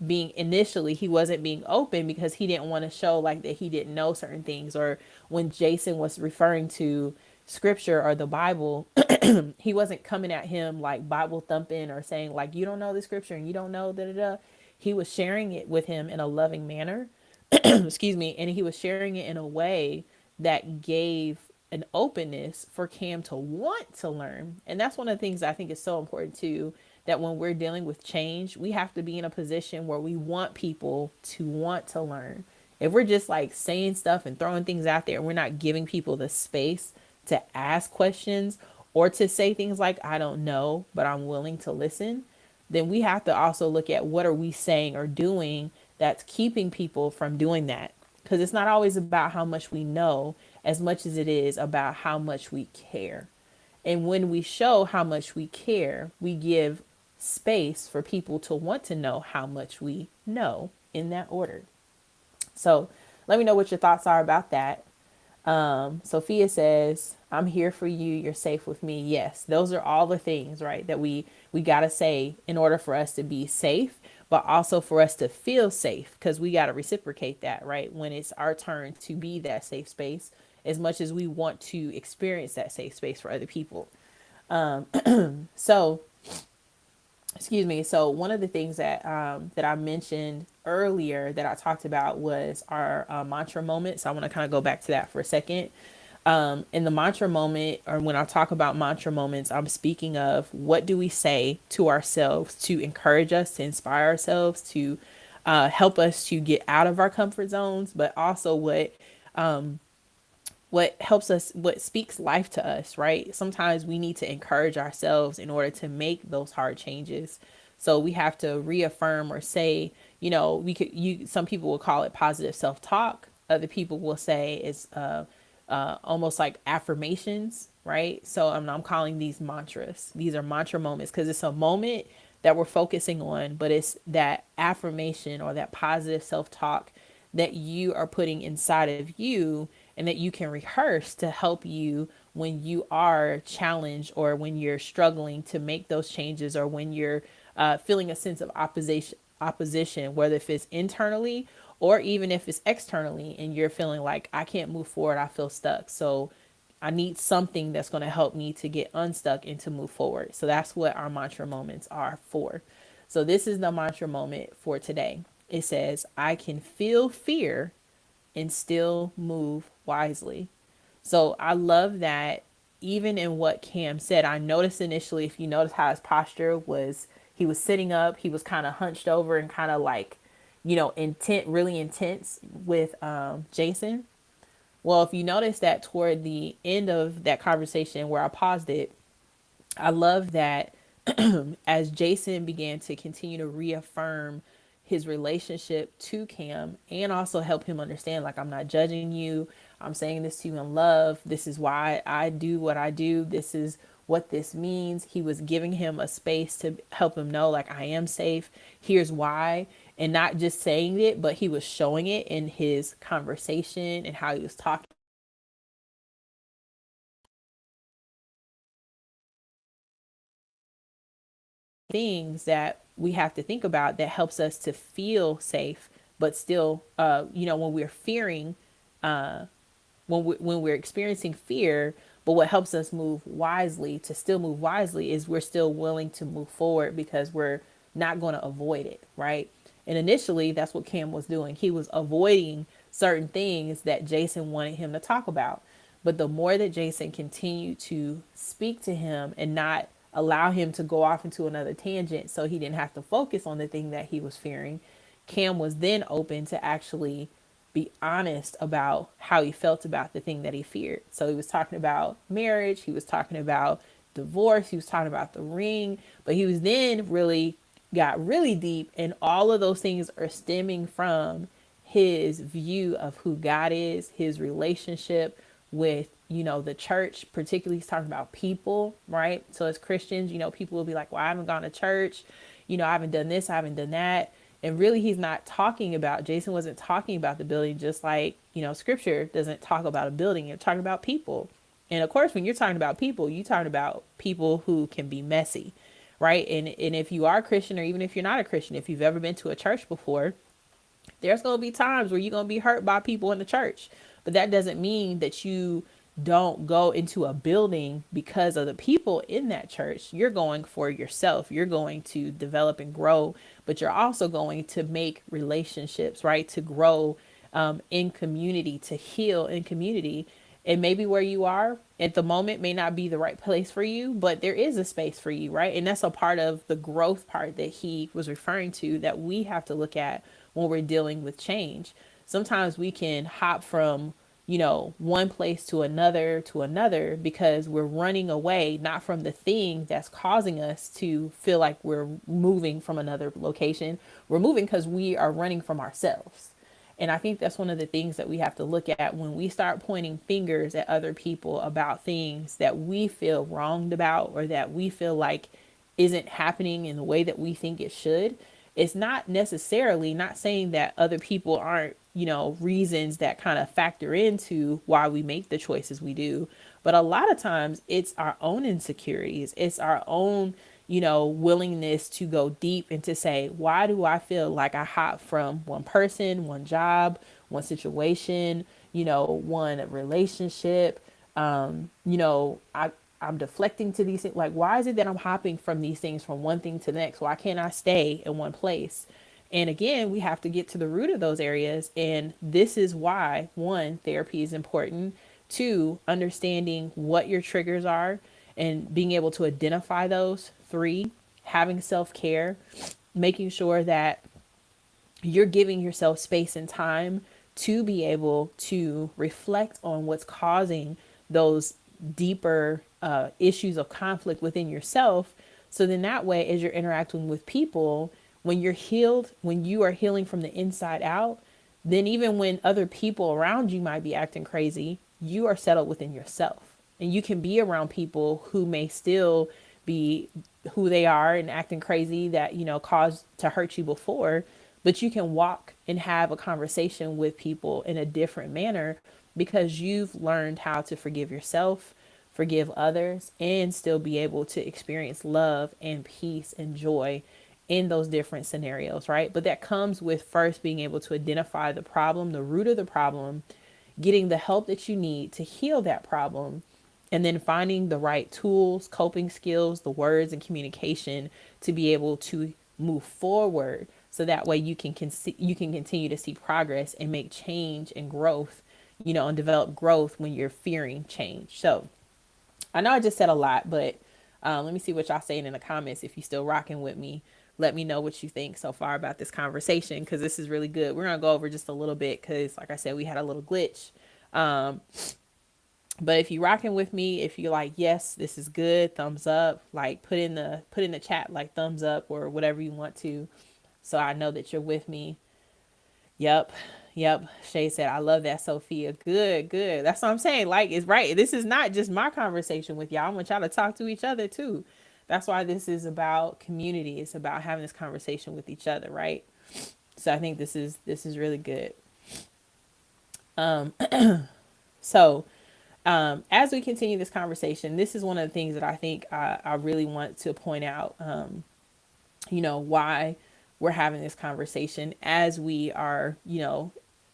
being initially he wasn't being open because he didn't want to show like that he didn't know certain things, or when Jason was referring to scripture or the Bible, he wasn't coming at him like Bible thumping or saying like you don't know the scripture and you don't know da da da. He was sharing it with him in a loving manner. Excuse me, and he was sharing it in a way that gave an openness for Cam to want to learn. And that's one of the things I think is so important too, that when we're dealing with change, we have to be in a position where we want people to want to learn. If we're just like saying stuff and throwing things out there and we're not giving people the space to ask questions or to say things like I don't know, but I'm willing to listen, then we have to also look at what are we saying or doing that's keeping people from doing that. Because it's not always about how much we know as much as it is about how much we care. And when we show how much we care, we give space for people to want to know how much we know in that order. So let me know what your thoughts are about that. Sophia says, I'm here for you. You're safe with me. Yes, those are all the things, right, that we got to say in order for us to be safe, but also for us to feel safe, because we got to reciprocate that, right? When it's our turn to be that safe space, as much as we want to experience that safe space for other people. So excuse me. So one of the things that I mentioned earlier that I talked about was our mantra moment. So I want to kind of go back to that for a second. In the mantra moment, or when I talk about mantra moments, I'm speaking of what do we say to ourselves to encourage us, to inspire ourselves, to help us to get out of our comfort zones, but also what helps us, what speaks life to us, right? Sometimes we need to encourage ourselves in order to make those hard changes. So we have to reaffirm or say, you know, some people will call it positive self-talk. Other people will say it's almost like affirmations, right? So I'm calling these mantras. These are mantra moments because it's a moment that we're focusing on, but it's that affirmation or that positive self-talk that you are putting inside of you and that you can rehearse to help you when you are challenged or when you're struggling to make those changes, or when you're feeling a sense of opposition, whether if it's internally or even if it's externally, and you're feeling like I can't move forward, I feel stuck. So I need something that's going to help me to get unstuck and to move forward. So that's what our mantra moments are for. So this is the mantra moment for today. It says, I can feel fear and still move wisely. So I love that even in what Cam said, I noticed initially, if you notice how his posture was, he was sitting up, he was kind of hunched over and kind of like, you know, really intense with Jason. Well, if you notice that toward the end of that conversation where I paused it, I love that as Jason began to continue to reaffirm his relationship to Cam and also help him understand, like, I'm not judging you. I'm saying this to you in love. This is why I do what I do. This is what this means. He was giving him a space to help him know, like, I am safe. Here's why. And not just saying it, but he was showing it in his conversation and how he was talking things that we have to think about that helps us to feel safe, but still, you know, when we're fearing, when we're experiencing fear, but what helps us move wisely, to still move wisely, is we're still willing to move forward because we're not going to avoid it, right? And initially, that's what Cam was doing. He was avoiding certain things that Jason wanted him to talk about. But the more that Jason continued to speak to him and not allow him to go off into another tangent so he didn't have to focus on the thing that he was fearing, Cam was then open to actually be honest about how he felt about the thing that he feared. So he was talking about marriage, he was talking about divorce, he was talking about the ring, but he was then really got really deep, and all of those things are stemming from his view of who God is, his relationship with the church, particularly he's talking about people, right? So as Christians, people will be like, well, I haven't gone to church, I haven't done this, I haven't done that. And really, he's not talking about, Jason wasn't talking about the building, just like, scripture doesn't talk about a building, you're talking about people. And of course, when you're talking about people, you're talking about people who can be messy, right? And if you are a Christian, or even if you're not a Christian, if you've ever been to a church before, there's going to be times where you're going to be hurt by people in the church. But that doesn't mean that you don't go into a building because of the people in that church. You're going for yourself. You're going to develop and grow, but you're also going to make relationships, right? To grow in community, to heal in community. And maybe where you are at the moment may not be the right place for you, but there is a space for you, right? And that's a part of the growth part that he was referring to, that we have to look at when we're dealing with change. Sometimes we can hop from, one place to another because we're running away, not from the thing that's causing us to feel like we're moving from another location. We're moving because we are running from ourselves. And I think that's one of the things that we have to look at when we start pointing fingers at other people about things that we feel wronged about, or that we feel like isn't happening in the way that we think it should. It's not necessarily, not saying that other people aren't, reasons that kind of factor into why we make the choices we do. But a lot of times it's our own insecurities. It's our own, willingness to go deep and to say, why do I feel like I hop from one person, one job, one situation, one relationship, I'm deflecting to these things. Like, why is it that I'm hopping from these things from one thing to the next? Why can't I stay in one place? And again, we have to get to the root of those areas. And this is why, one, therapy is important. Two, understanding what your triggers are and being able to identify those. Three, having self-care, making sure that you're giving yourself space and time to be able to reflect on what's causing those deeper issues of conflict within yourself. So then that way, as you're interacting with people, when you're healed, when you are healing from the inside out, then even when other people around you might be acting crazy, you are settled within yourself. And you can be around people who may still be who they are and acting crazy that, caused to hurt you before, but you can walk and have a conversation with people in a different manner because you've learned how to forgive yourself, forgive others, and still be able to experience love and peace and joy in those different scenarios, right? But that comes with first being able to identify the problem, the root of the problem, getting the help that you need to heal that problem, and then finding the right tools, coping skills, the words and communication to be able to move forward. So that way you can continue to see progress and make change and growth, and develop growth when you're fearing change. So I know I just said a lot, but let me see what y'all saying in the comments. If you're still rocking with me, let me know what you think so far about this conversation, because this is really good. We're going to go over just a little bit because, like I said, we had a little glitch. But if you're rocking with me, if you're like, yes, this is good, thumbs up, like put in the chat, like thumbs up or whatever you want to, so I know that you're with me. Yep. Shay said, I love that, Sophia. Good. That's what I'm saying. Like, it's right. This is not just my conversation with y'all. I want y'all to talk to each other too. That's why this is about community. It's about having this conversation with each other, right? So I think this is really good. So as we continue this conversation, this is one of the things that I think I really want to point out, why we're having this conversation as we are,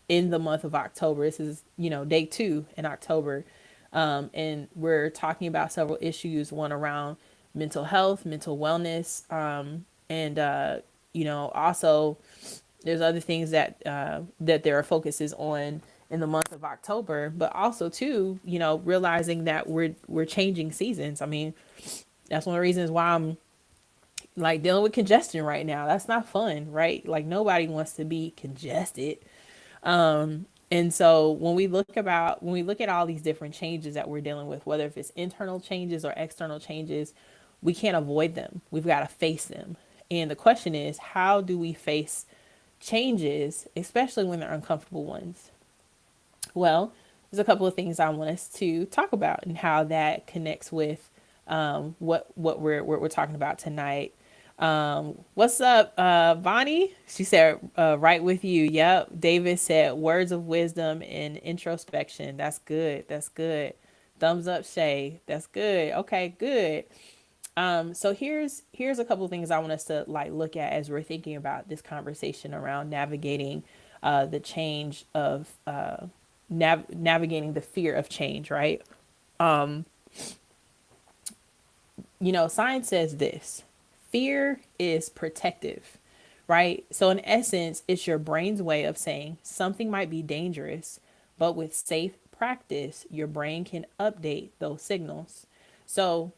in the month of October. This is, day 2 in October. And we're talking about several issues, one around mental health, mental wellness. And also there's other things that there are focuses on in the month of October, but also too, realizing that we're changing seasons. I mean, that's one of the reasons why I'm like dealing with congestion right now. That's not fun, right? Like nobody wants to be congested. And so when we look at all these different changes that we're dealing with, whether if it's internal changes or external changes, we can't avoid them. We've got to face them. And the question is, how do we face changes, especially when they're uncomfortable ones? Well, there's a couple of things I want us to talk about and how that connects with what we're talking about tonight. What's up, Vonnie? She said, right with you. Yep. David said, words of wisdom and introspection. That's good. That's good. Thumbs up, Shay. That's good. Okay, good. So here's a couple of things I want us to like look at as we're thinking about this conversation around navigating the change of navigating the fear of change, right? Science says this: fear is protective, right? So in essence, it's your brain's way of saying something might be dangerous, but with safe practice, your brain can update those signals. So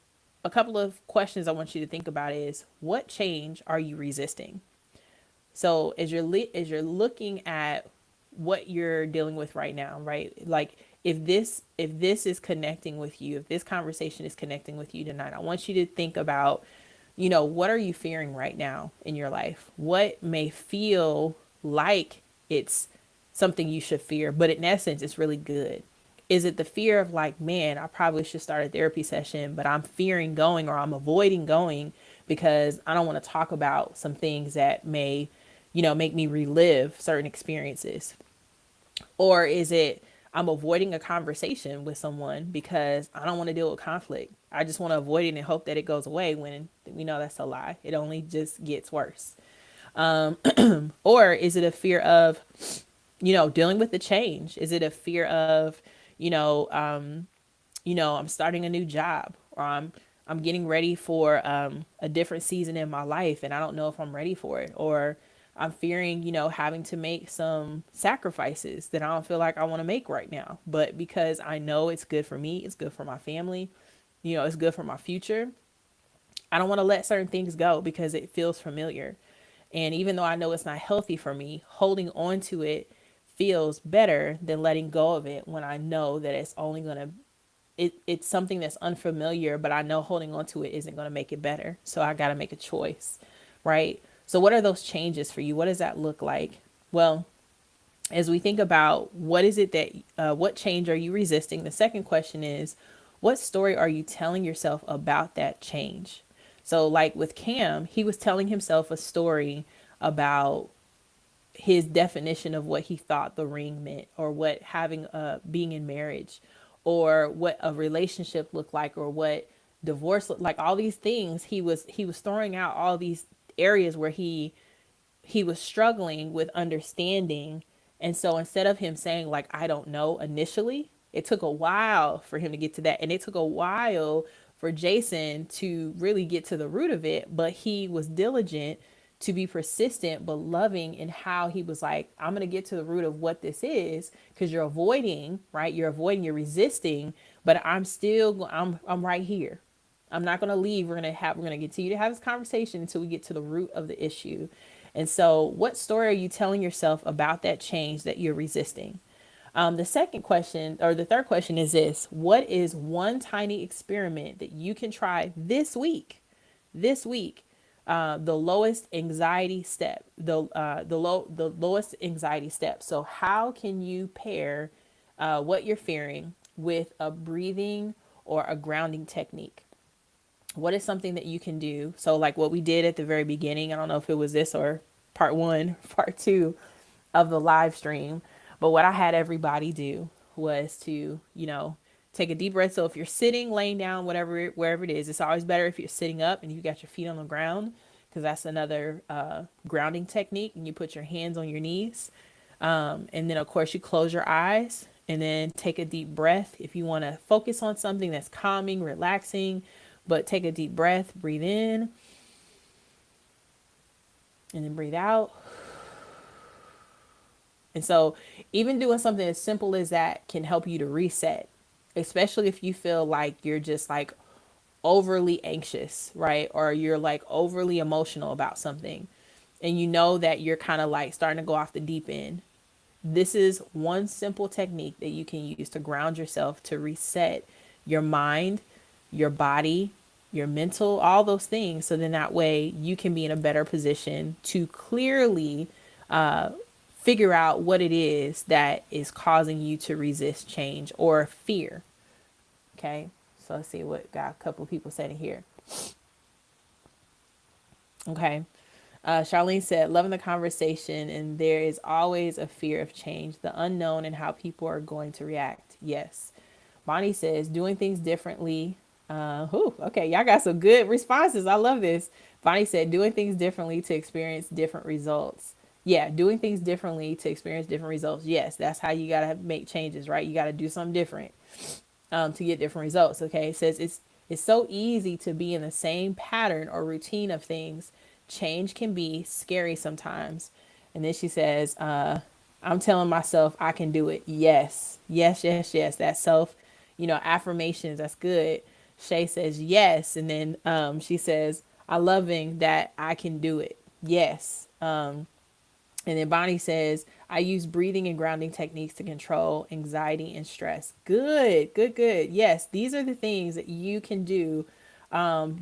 a couple of questions I want you to think about is, what change are you resisting? So as you're looking at what you're dealing with right now, right? Like if this is connecting with you, if this conversation is connecting with you tonight, I want you to think about, what are you fearing right now in your life? What may feel like it's something you should fear, but in essence, it's really good. Is it the fear of like, man, I probably should start a therapy session, but I'm fearing going or I'm avoiding going because I don't want to talk about some things that may, make me relive certain experiences? Or is it I'm avoiding a conversation with someone because I don't want to deal with conflict? I just want to avoid it and hope that it goes away, when we know that's a lie. It only just gets worse. Or is it a fear of, dealing with the change? Is it a fear of, you know, um, I'm starting a new job, or I'm getting ready for a different season in my life and I don't know if I'm ready for it, or I'm fearing, having to make some sacrifices that I don't feel like I want to make right now, but because I know it's good for me, it's good for my family, it's good for my future. I don't want to let certain things go because it feels familiar. And even though I know it's not healthy for me, holding on to it feels better than letting go of it when I know that it's only going to it's something that's unfamiliar, but I know holding on to it isn't going to make it better. So I got to make a choice, right? So what are those changes for you? What does that look like? Well, as we think about what is it that, what change are you resisting? The second question is, what story are you telling yourself about that change? So like with Cam, he was telling himself a story about his definition of what he thought the ring meant, or what having being in marriage, or what a relationship looked like, or what divorce looked like. All these things he was throwing out, all these areas where he was struggling with understanding. And so instead of him saying like, I don't know initially, it took a while for him to get to that. And it took a while for Jason to really get to the root of it. But he was diligent to be persistent, but loving in how he was like, I'm going to get to the root of what this is, because you're avoiding, right? You're avoiding, you're resisting, but I'm right here. I'm not going to leave. We're going to continue to have this conversation until we get to the root of the issue. And so what story are you telling yourself about that change that you're resisting? The second question, or the third question, is this: what is one tiny experiment that you can try this week? This week, the lowest anxiety step, the lowest anxiety step. So how can you pair what you're fearing with a breathing or a grounding technique? What is something that you can do? So like what we did at the very beginning, I don't know if it was this or part one, part two of the live stream, but what I had everybody do was to, take a deep breath. So if you're sitting, laying down, whatever, wherever it is, it's always better if you're sitting up and you got your feet on the ground, because that's another grounding technique. And you put your hands on your knees. And then of course you close your eyes and then take a deep breath. If you want to focus on something that's calming, relaxing, but take a deep breath, breathe in and then breathe out. And so even doing something as simple as that can help you to reset, especially if you feel like you're just like overly anxious, right? Or you're like overly emotional about something and you know that you're kind of like starting to go off the deep end. This is one simple technique that you can use to ground yourself, to reset your mind, your body, your mental, all those things. So then that way you can be in a better position to clearly figure out what it is that is causing you to resist change or fear. Okay. So let's see what got a couple of people said in here. Okay. Charlene said, loving the conversation, and there is always a fear of change, the unknown, and how people are going to react. Yes. Bonnie says, doing things differently. Okay, y'all got some good responses. I love this. Bonnie said, doing things differently to experience different results. Yeah, doing things differently to experience different results. Yes, that's how you got to make changes, right? You got to do something different to get different results. Okay, it says it's so easy to be in the same pattern or routine of things. Change can be scary sometimes. And then she says, I'm telling myself I can do it. Yes, yes, yes, yes. That self, affirmations. That's good. Shay says yes, and then she says, I loving that I can do it. Yes. And then Bonnie says, I use breathing and grounding techniques to control anxiety and stress. Good, good, good. Yes, these are the things that you can do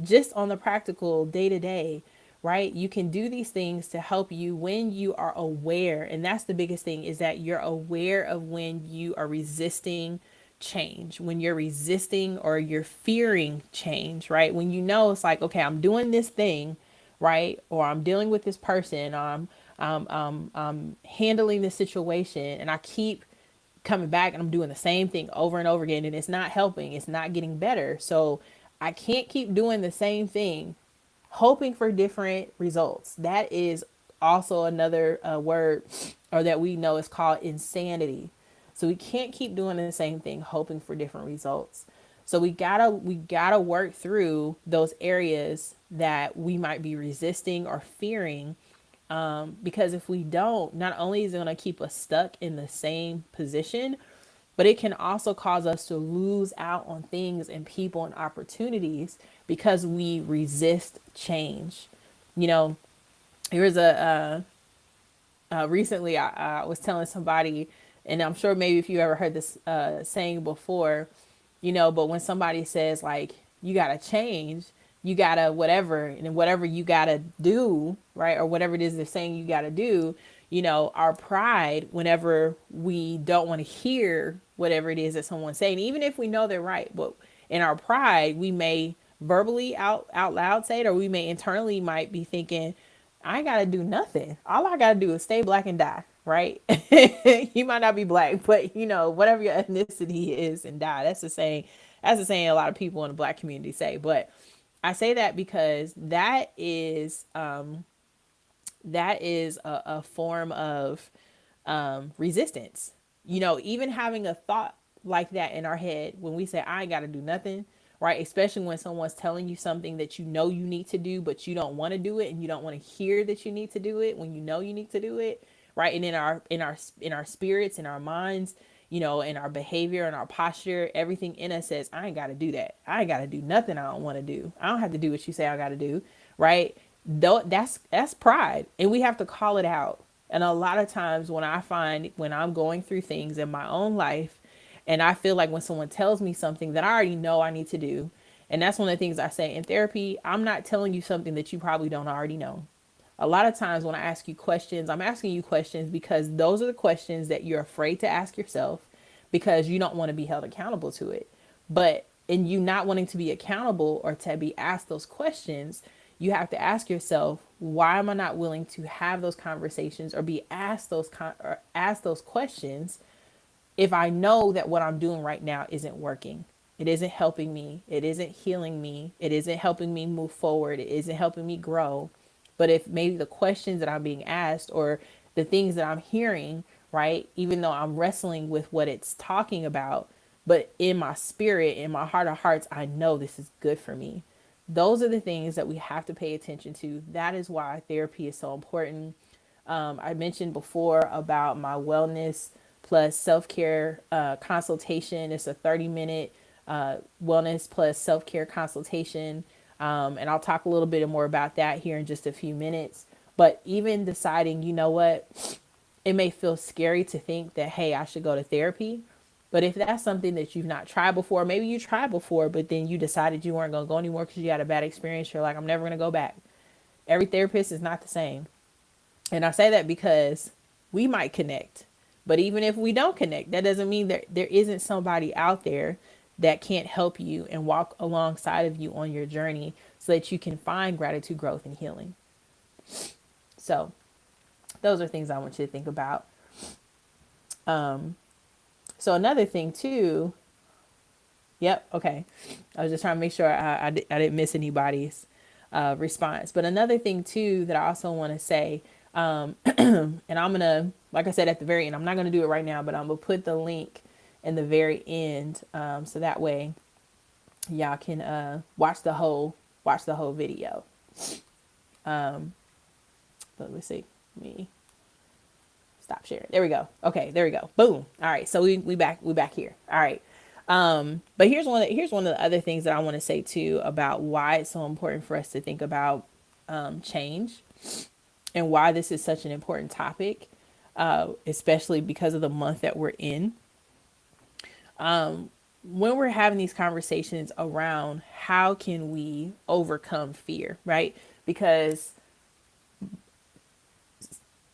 just on the practical day to day, right? You can do these things to help you when you are aware. And that's the biggest thing, is that you're aware of when you are resisting change, when you're resisting or you're fearing change, right? When you know it's like, okay, I'm doing this thing, right? Or I'm dealing with this person, or I'm handling this situation, and I keep coming back and I'm doing the same thing over and over again, and it's not helping, it's not getting better. So I can't keep doing the same thing hoping for different results. That is also another word, or that we know is called insanity. So we can't keep doing the same thing hoping for different results. So we gotta work through those areas that we might be resisting or fearing, because if we don't, not only is it going to keep us stuck in the same position, but it can also cause us to lose out on things and people and opportunities because we resist change. You know, there was recently I was telling somebody, and I'm sure maybe if you ever heard this saying before, but when somebody says like, you got to change, you got to whatever, and then whatever you got to do, right? Or whatever it is they're saying you got to do, our pride, whenever we don't want to hear whatever it is that someone's saying, even if we know they're right, but in our pride, we may verbally out loud say it, or we may internally might be thinking, I ain't gotta do nothing. All I gotta do is stay black and die, right? You might not be black, but whatever your ethnicity is, and die. That's the saying. That's the saying a lot of people in the black community say. But I say that because that is a form of resistance. Even having a thought like that in our head when we say, I ain't got to do nothing, right? Especially when someone's telling you something that you need to do, but you don't want to do it, and you don't want to hear that you need to do it when you need to do it, right? And in our spirits, in our minds, in our behavior and our posture, everything in us says, I ain't got to do that. I ain't got to do nothing I don't want to do. I don't have to do what you say I got to do, right? Though that's pride, and we have to call it out. And a lot of times when I'm going through things in my own life, and I feel like when someone tells me something that I already know I need to do, and that's one of the things I say in therapy, I'm not telling you something that you probably don't already know. A lot of times when I ask you questions, I'm asking you questions because those are the questions that you're afraid to ask yourself, because you don't want to be held accountable to it. But in you not wanting to be accountable or to be asked those questions, you have to ask yourself, why am I not willing to have those conversations or be asked those questions if I know that what I'm doing right now isn't working? It isn't helping me. It isn't healing me. It isn't helping me move forward. It isn't helping me grow. But if maybe the questions that I'm being asked or the things that I'm hearing, right, even though I'm wrestling with what it's talking about, but in my spirit, in my heart of hearts, I know this is good for me. Those are the things that we have to pay attention to. That is why therapy is so important. I mentioned before about my wellness plus self-care consultation. It's a 30-minute wellness plus self-care consultation. And I'll talk a little bit more about that here in just a few minutes. But even deciding, what, it may feel scary to think that, hey, I should go to therapy. But if that's something that you've not tried before, maybe you tried before, but then you decided you weren't going to go anymore because you had a bad experience. You're like, I'm never going to go back. Every therapist is not the same. And I say that because we might connect. But even if we don't connect, that doesn't mean that there isn't somebody out there that can't help you and walk alongside of you on your journey so that you can find gratitude, growth, and healing. So those are things I want you to think about. So another thing too, yep, okay. I was just trying to make sure I didn't miss anybody's response. But another thing too that I also want to say, and I'm gonna, like I said at the very end, I'm not gonna do it right now, but I'm gonna put the link in the very end, so that way y'all can watch the whole video. But let's see, me stop sharing. There we go. Okay, there we go. Boom. All right, so we back here. All right. But here's one of the other things that I want to say too about why it's so important for us to think about change and why this is such an important topic, especially because of the month that we're in. When we're having these conversations around how can we overcome fear, right? Because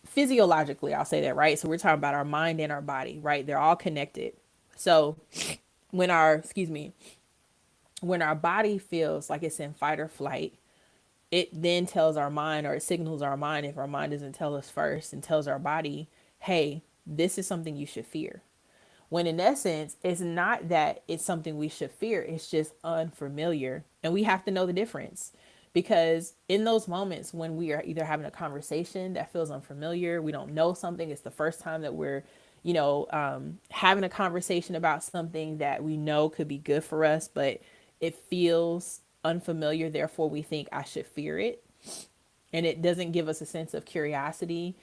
physiologically, I'll say that, right? So we're talking about our mind and our body, right? They're all connected. So when our body feels like it's in fight or flight, it then tells our mind, or it signals our mind, if our mind doesn't tell us first, and tells our body, hey, this is something you should fear. When in essence, it's not that it's something we should fear. It's just unfamiliar. And we have to know the difference. Because in those moments when we are either having a conversation that feels unfamiliar, we don't know something, it's the first time that we're, having a conversation about something that we know could be good for us, but it feels unfamiliar. Therefore, we think I should fear it. And it doesn't give us a sense of curiosity.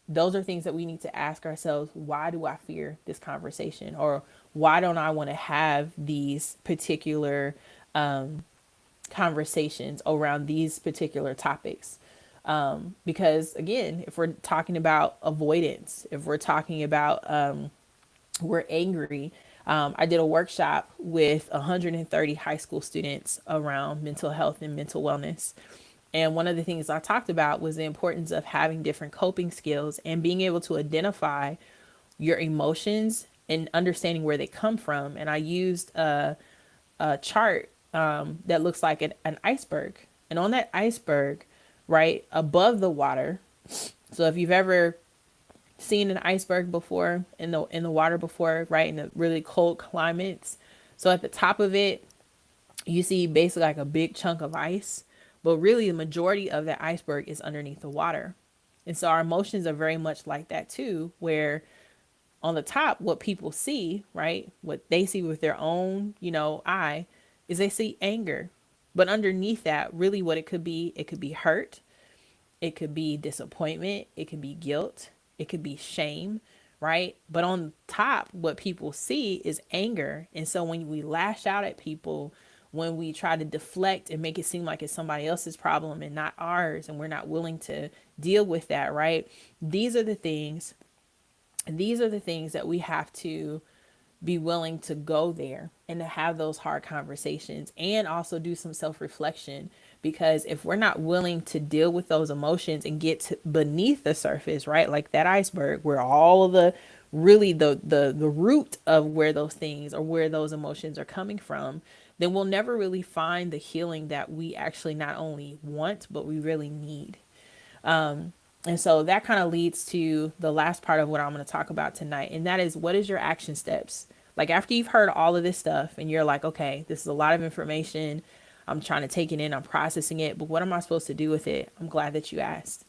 Those are things that we need to ask ourselves. Why do I fear this conversation? Or why don't I want to have these particular conversations around these particular topics? Because again, if we're talking about avoidance, if we're talking about we're angry, I did a workshop with 130 high school students around mental health and mental wellness. And one of the things I talked about was the importance of having different coping skills and being able to identify your emotions and understanding where they come from. And I used a chart that looks like an iceberg. And on that iceberg, right above the water. So if you've ever seen an iceberg before in the water before, right, in the really cold climates. So at the top of it, you see basically like a big chunk of ice. But really, the majority of that iceberg is underneath the water. And so our emotions are very much like that too, where on the top, what people see, right, what they see with their own, eye, is they see anger. But underneath that, really what it could be hurt. It could be disappointment. It could be guilt. It could be shame, right? But on top, what people see is anger. And so when we lash out at people, when we try to deflect and make it seem like it's somebody else's problem and not ours, and we're not willing to deal with that, right? These are the things that we have to be willing to go there and to have those hard conversations and also do some self-reflection. Because if we're not willing to deal with those emotions and get to beneath the surface, right, like that iceberg where all of the root of where those things or where those emotions are coming from, then we'll never really find the healing that we actually not only want, but we really need. And so that kind of leads to the last part of what I'm going to talk about tonight. And that is, what is your action steps? Like after you've heard all of this stuff and you're like, okay, this is a lot of information. I'm trying to take it in. I'm processing it. But what am I supposed to do with it? I'm glad that you asked.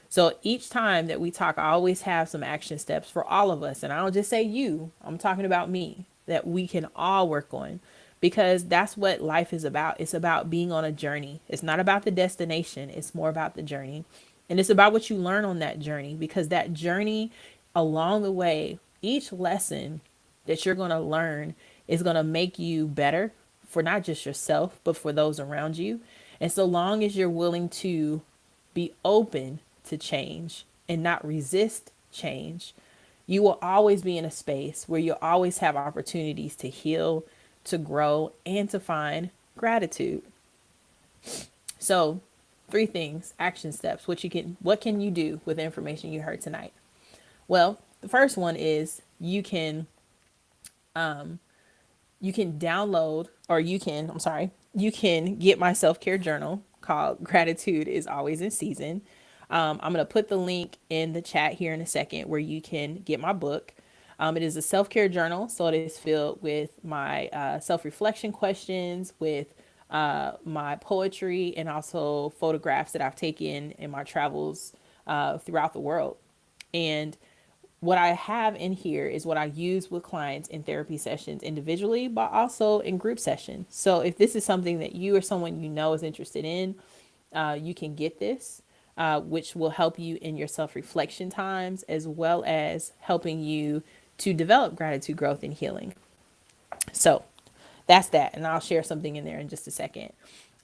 So each time that we talk, I always have some action steps for all of us. And I don't just say you, I'm talking about me, that we can all work on. Because that's what life is about. It's about being on a journey. It's not about the destination. It's more about the journey. And it's about what you learn on that journey, because that journey along the way, each lesson that you're going to learn is going to make you better for not just yourself, but for those around you. And so long as you're willing to be open to change and not resist change, you will always be in a space where you'll always have opportunities to heal, to grow, and to find gratitude. So 3 things, action steps, what can you do with the information you heard tonight? Well, the first one is you can download, or you can get my self-care journal called Gratitude is Always in Season. I'm going to put the link in the chat here in a second where you can get my book. It is a self-care journal, so it is filled with my self-reflection questions, with my poetry, and also photographs that I've taken in my travels throughout the world. And what I have in here is what I use with clients in therapy sessions individually, but also in group sessions. So if this is something that you or someone you know is interested in, you can get this, which will help you in your self reflection times, as well as helping you to develop gratitude, growth, and healing. So that's that. And I'll share something in there in just a second.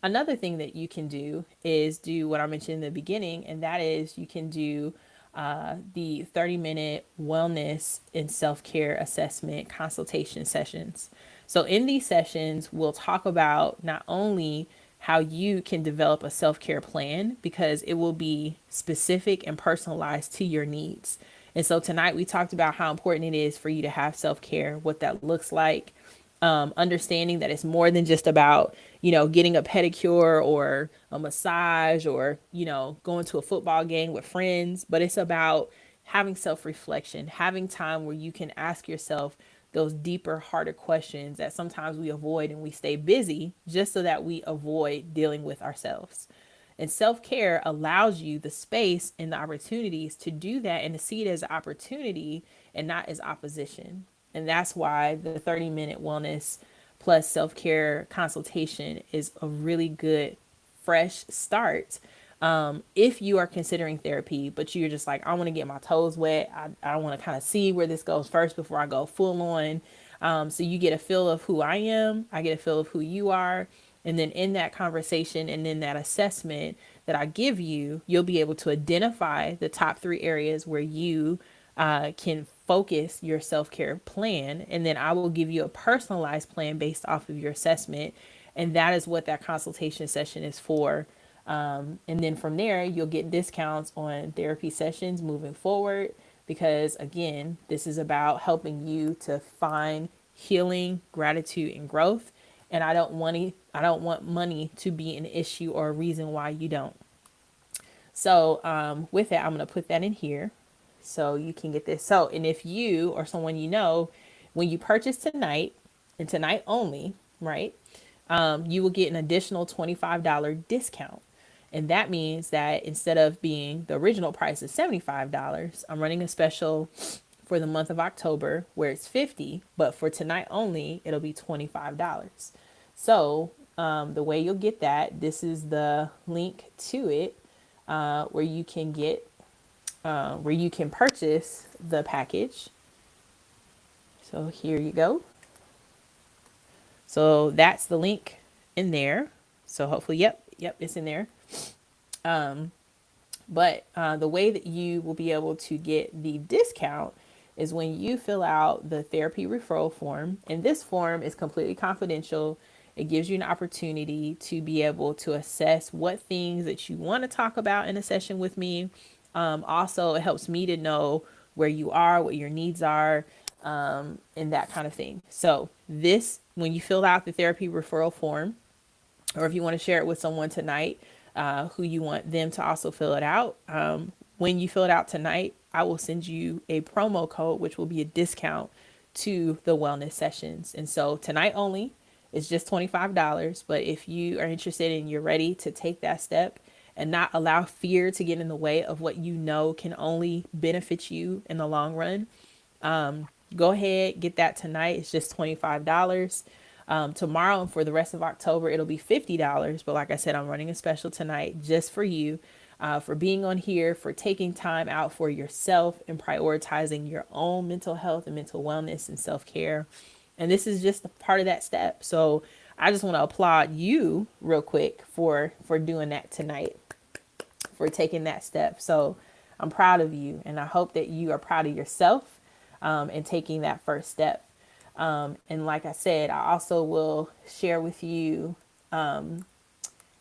Another thing that you can do is do what I mentioned in the beginning, and that is you can do the 30-minute wellness and self-care assessment consultation sessions. So in these sessions, we'll talk about not only how you can develop a self-care plan, because it will be specific and personalized to your needs. And so tonight we talked about how important it is for you to have self-care, what that looks like, understanding that it's more than just about, getting a pedicure or a massage or, going to a football game with friends, but it's about having self-reflection, having time where you can ask yourself those deeper, harder questions that sometimes we avoid, and we stay busy just so that we avoid dealing with ourselves. And self care allows you the space and the opportunities to do that, and to see it as an opportunity and not as opposition. And that's why the 30-minute wellness plus self care consultation is a really good, fresh start. If you are considering therapy, but you're just like, I want to get my toes wet, I want to kind of see where this goes first before I go full on. So you get a feel of who I am, I get a feel of who you are. And then in that conversation and in that assessment that I give you, you'll be able to identify the top 3 areas where you can focus your self-care plan. And then I will give you a personalized plan based off of your assessment. And that is what that consultation session is for. And then from there, you'll get discounts on therapy sessions moving forward. Because again, this is about helping you to find healing, gratitude, and growth. And I don't want money to be an issue or a reason why you don't. So with that, I'm going to put that in here so you can get this. So, and if you or someone you know, when you purchase tonight and tonight only, right, you will get an additional $25 discount. And that means that instead of being the original price of $75, I'm running a special for the month of October where it's $50, but for tonight only, it'll be $25. So the way you'll get that, this is the link to it, where you can purchase the package. So here you go. So that's the link in there. So hopefully, yep, it's in there. But the way that you will be able to get the discount is when you fill out the therapy referral form. And this form is completely confidential. It gives you an opportunity to be able to assess what things that you want to talk about in a session with me. Also, it helps me to know where you are, what your needs are, and that kind of thing. So this, when you fill out the therapy referral form, or if you want to share it with someone tonight, who you want them to also fill it out. When you fill it out tonight, I will send you a promo code, which will be a discount to the wellness sessions. And so tonight only is just $25. But if you are interested and you're ready to take that step and not allow fear to get in the way of what you know can only benefit you in the long run, go ahead, get that tonight. It's just $25. Tomorrow and for the rest of October, it'll be $50. But like I said, I'm running a special tonight just for you, for being on here, for taking time out for yourself and prioritizing your own mental health and mental wellness and self-care. And this is just a part of that step. So I just want to applaud you real quick for doing that tonight, for taking that step. So I'm proud of you, and I hope that you are proud of yourself and taking that first step. And like I said, I also will share with you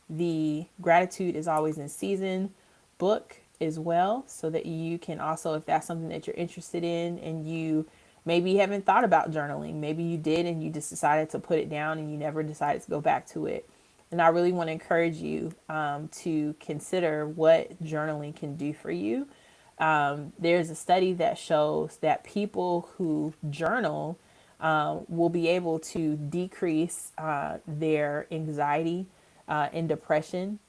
the Gratitude is Always in Season book as well, so that you can also, if that's something that you're interested in and you maybe haven't thought about journaling, maybe you did and you just decided to put it down and you never decided to go back to it. And I really want to encourage you to consider what journaling can do for you. There's a study that shows that people who journal will be able to decrease their anxiety and depression.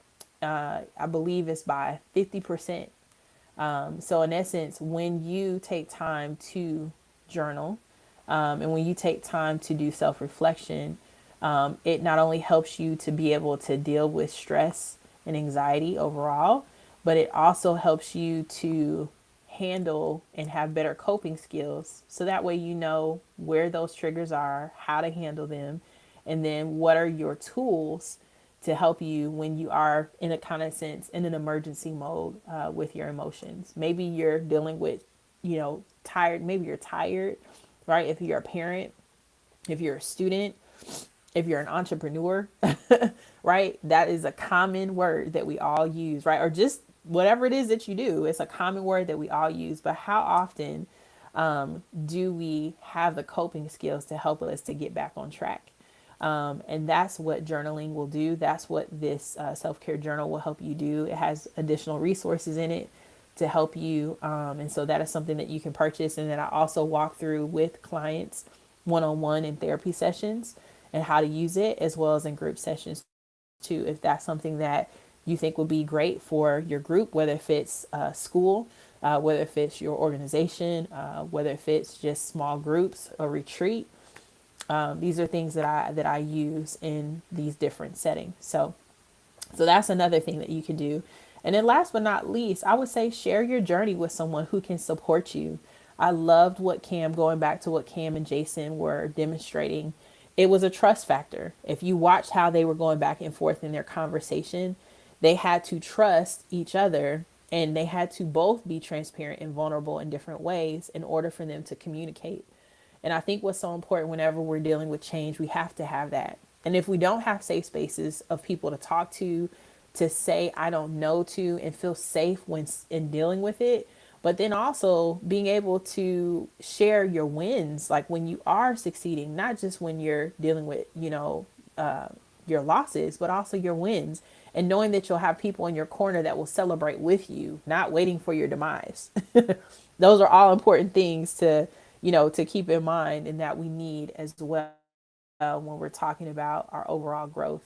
I believe it's by 50%. So in essence, when you take time to journal, and when you take time to do self-reflection, it not only helps you to be able to deal with stress and anxiety overall, but it also helps you to handle and have better coping skills. So that way you know where those triggers are, how to handle them, and then what are your tools to help you when you are, in a kind of sense, in an emergency mode with your emotions. Maybe you're dealing with, tired. Maybe you're tired, right? If you're a parent, if you're a student, if you're an entrepreneur, right? That is a common word that we all use, right? Or just whatever it is that you do, it's a common word that we all use. But how often do we have the coping skills to help us to get back on track? And that's what journaling will do. That's what this self-care journal will help you do. It has additional resources in it to help you. And so that is something that you can purchase. And then I also walk through with clients one-on-one in therapy sessions and how to use it, as well as in group sessions too, if that's something that you think would be great for your group, whether if it's school, whether if it's your organization, whether if it's just small groups or retreat. These are things that I use in these different settings. So that's another thing that you can do. And then last but not least, I would say share your journey with someone who can support you. I loved going back to what Cam and Jason were demonstrating. It was a trust factor. If you watch how they were going back and forth in their conversation, they had to trust each other and they had to both be transparent and vulnerable in different ways in order for them to communicate. And I think what's so important whenever we're dealing with change, we have to have that. And if we don't have safe spaces of people to talk to say, I don't know to, and feel safe when in dealing with it, but then also being able to share your wins, like when you are succeeding, not just when you're dealing with, your losses, but also your wins, and knowing that you'll have people in your corner that will celebrate with you, not waiting for your demise. Those are all important things to keep in mind and that we need as well when we're talking about our overall growth.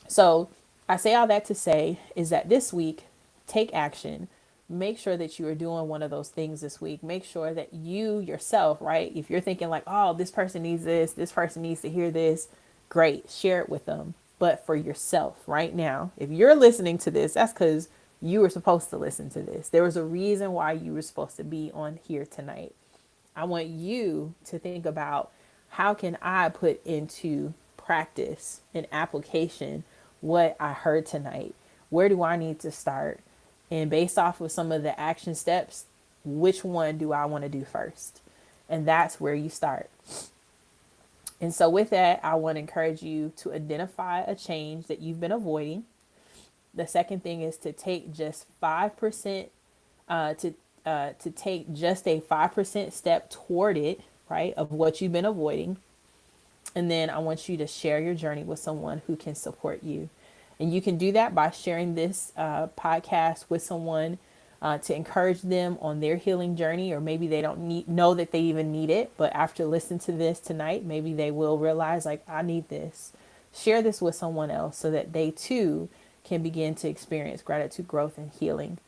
So I say all that to say is that this week, take action. Make sure that you are doing one of those things this week. Make sure that you yourself, right? If you're thinking like, oh, this person needs this person needs to hear this, great, share it with them. But for yourself right now, if you're listening to this, that's because you were supposed to listen to this. There was a reason why you were supposed to be on here tonight. I want you to think about, how can I put into practice and application what I heard tonight? Where do I need to start? And based off of some of the action steps, which one do I want to do first? And that's where you start. And so with that, I want to encourage you to identify a change that you've been avoiding. The second thing is to take just 5%, to take just a 5% step toward it, right, of what you've been avoiding. And then I want you to share your journey with someone who can support you. And you can do that by sharing this podcast with someone to encourage them on their healing journey, or maybe they don't know that they even need it. But after listening to this tonight, maybe they will realize, like, I need this. Share this with someone else so that they too can begin to experience gratitude, growth, and healing.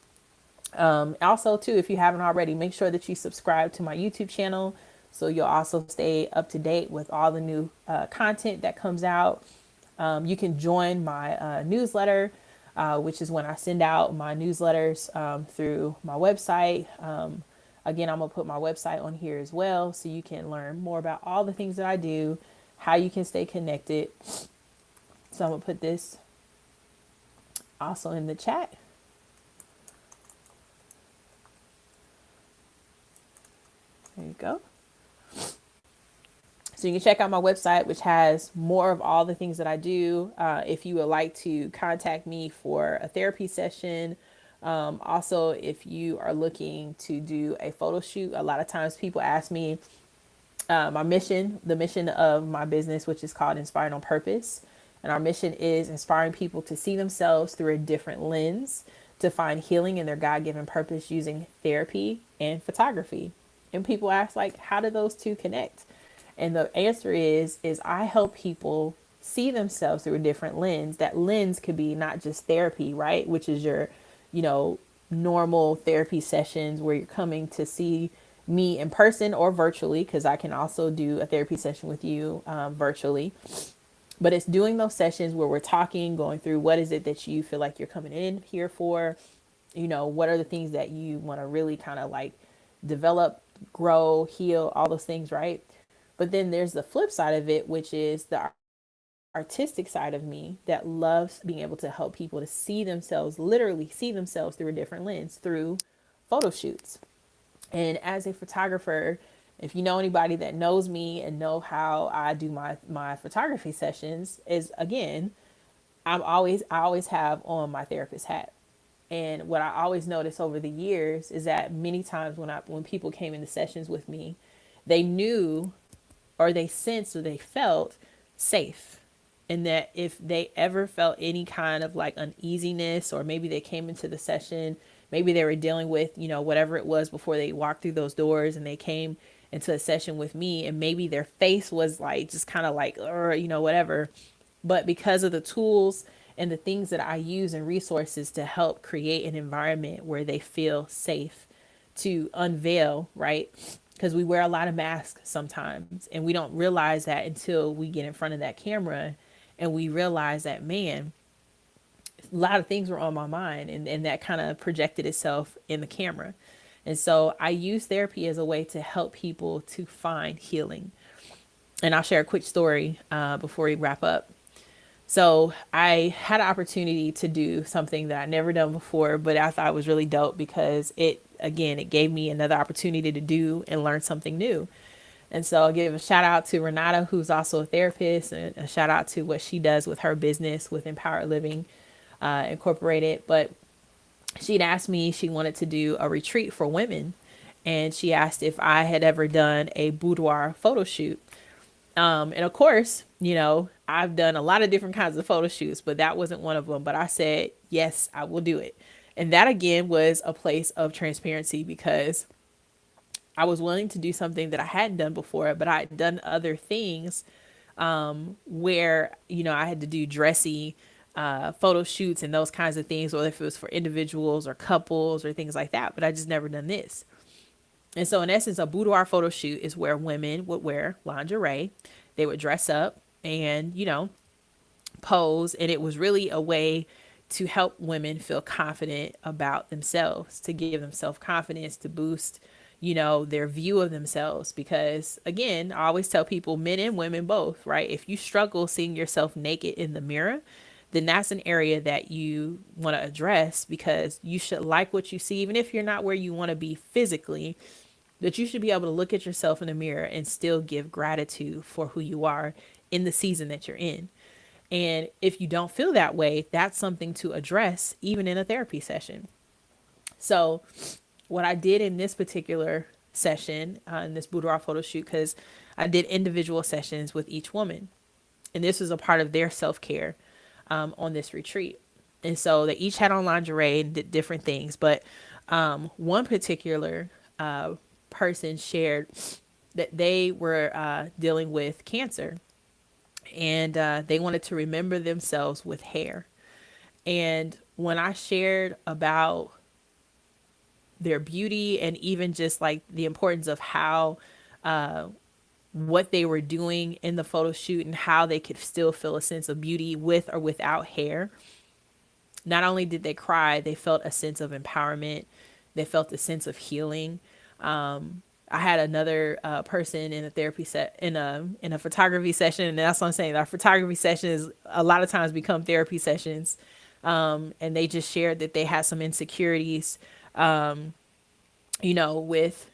Also, too, if you haven't already, make sure that you subscribe to my YouTube channel so you'll also stay up to date with all the new content that comes out. You can join my newsletter, which is when I send out my newsletters through my website. Again, I'm going to put my website on here as well, so you can learn more about all the things that I do, how you can stay connected. So I'm going to put this also in the chat. There you go. So you can check out my website, which has more of all the things that I do. If you would like to contact me for a therapy session, Also, if you are looking to do a photo shoot, a lot of times people ask me my mission, the mission of my business, which is called Inspired on Purpose. And our mission is inspiring people to see themselves through a different lens, to find healing in their God given purpose using therapy and photography. And people ask, like, how do those two connect? And the answer is I help people see themselves through a different lens. That lens could be not just therapy, right? Which is your, you know, normal therapy sessions where you're coming to see me in person or virtually, because I can also do a therapy session with you virtually. But it's doing those sessions where we're talking, going through what is it that you feel like you're coming in here for, you know, what are the things that you want to really kind of like develop, grow, heal, all those things, right? But then there's the flip side of it, which is the artistic side of me that loves being able to help people to see themselves, literally see themselves through a different lens, through photo shoots. And as a photographer, if you know anybody that knows me and know how I do my photography sessions, is again, I always have on my therapist hat. And what I always notice over the years is that many times when people came into sessions with me, they knew or they sensed or they felt safe. And that if they ever felt any kind of like uneasiness, or maybe they came into the session, maybe they were dealing with, you know, whatever it was before they walked through those doors and they came into a session with me, and maybe their face was like just kind of like, or, you know, whatever. But because of the tools and the things that I use and resources to help create an environment where they feel safe to unveil, right? Because we wear a lot of masks sometimes and we don't realize that until we get in front of that camera and we realize that, man, a lot of things were on my mind, and that kind of projected itself in the camera. And so I use therapy as a way to help people to find healing. And I'll share a quick story before we wrap up. So I had an opportunity to do something that I never done before, but I thought was really dope because it gave me another opportunity to do and learn something new. And so I'll give a shout out to Renata, who's also a therapist, and a shout out to what she does with her business with Empowered Living Incorporated. But she'd asked me, she wanted to do a retreat for women. And she asked if I had ever done a boudoir photo shoot. And of course, you know, I've done a lot of different kinds of photo shoots, but that wasn't one of them. But I said, yes, I will do it. And that again was a place of transparency because I was willing to do something that I hadn't done before, but I had done other things where, you know, I had to do dressy photo shoots and those kinds of things, whether if it was for individuals or couples or things like that. But I just never done this. And so in essence, a boudoir photo shoot is where women would wear lingerie. They would dress up and, you know, pose. And it was really a way to help women feel confident about themselves, to give them self-confidence, to boost, you know, their view of themselves. Because again, I always tell people, men and women both, right? If you struggle seeing yourself naked in the mirror, then that's an area that you want to address, because you should like what you see, even if you're not where you want to be physically, that you should be able to look at yourself in the mirror and still give gratitude for who you are in the season that you're in. And if you don't feel that way, that's something to address even in a therapy session. So what I did in this particular session, in this boudoir photo shoot, because I did individual sessions with each woman, and this was a part of their self-care on this retreat. And so they each had on lingerie and did different things. But one particular person shared that they were dealing with cancer, and they wanted to remember themselves with hair. And when I shared about their beauty and even just like the importance of how what they were doing in the photo shoot and how they could still feel a sense of beauty with or without hair, not only did they cry, they felt a sense of empowerment. They felt a sense of healing. I had another person in a therapy set in a photography session, and that's what I'm saying. Our photography sessions a lot of times become therapy sessions, and they just shared that they had some insecurities, you know, with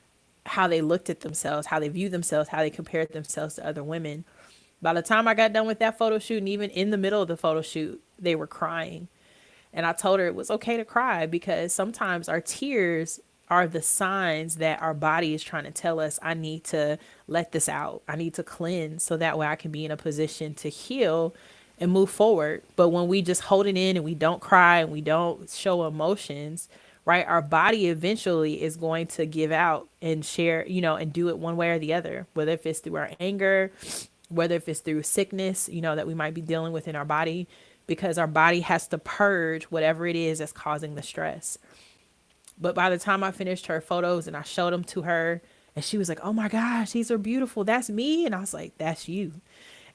how they looked at themselves, how they viewed themselves, how they compared themselves to other women. By the time I got done with that photo shoot, and even in the middle of the photo shoot, they were crying. And I told her it was okay to cry because sometimes our tears are the signs that our body is trying to tell us, I need to let this out. I need to cleanse so that way I can be in a position to heal and move forward. But when we just hold it in and we don't cry and we don't show emotions, right, our body eventually is going to give out and share, and do it one way or the other, whether if it's through our anger, whether if it's through sickness, that we might be dealing with in our body, because our body has to purge whatever it is that's causing the stress. But by the time I finished her photos and I showed them to her, and she was like, oh my gosh, these are beautiful. That's me. And I was like, that's you.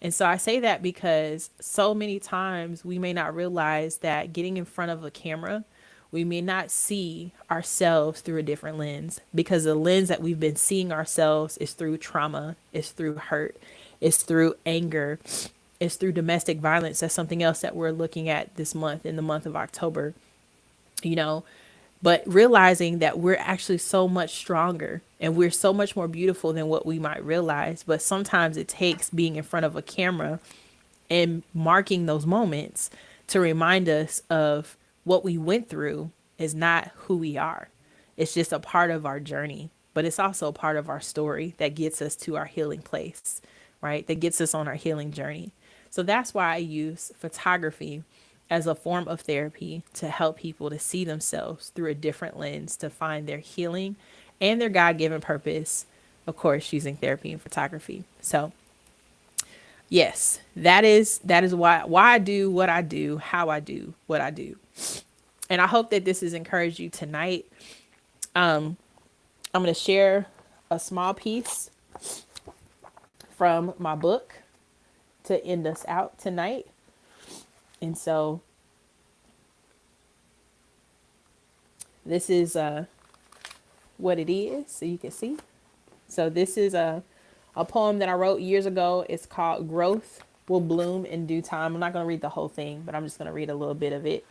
And so I say that because so many times we may not realize that getting in front of a camera, we may not see ourselves through a different lens, because the lens that we've been seeing ourselves is through trauma, is through hurt, is through anger, is through domestic violence. That's something else that we're looking at this month, in the month of October, you know, but realizing that we're actually so much stronger and we're so much more beautiful than what we might realize. But sometimes it takes being in front of a camera and marking those moments to remind us of what we went through is not who we are. It's just a part of our journey, but it's also a part of our story that gets us to our healing place, right? That gets us on our healing journey. So that's why I use photography as a form of therapy to help people to see themselves through a different lens, to find their healing and their God-given purpose, of course, using therapy and photography. So yes, that is why I do what I do, how I do what I do. And I hope that this has encouraged you tonight. I'm going to share a small piece from my book to end us out tonight. And so this is what it is, so you can see. So this is a poem that I wrote years ago. It's called Growth Will Bloom in Due Time. I'm not going to read the whole thing, but I'm just going to read a little bit of it.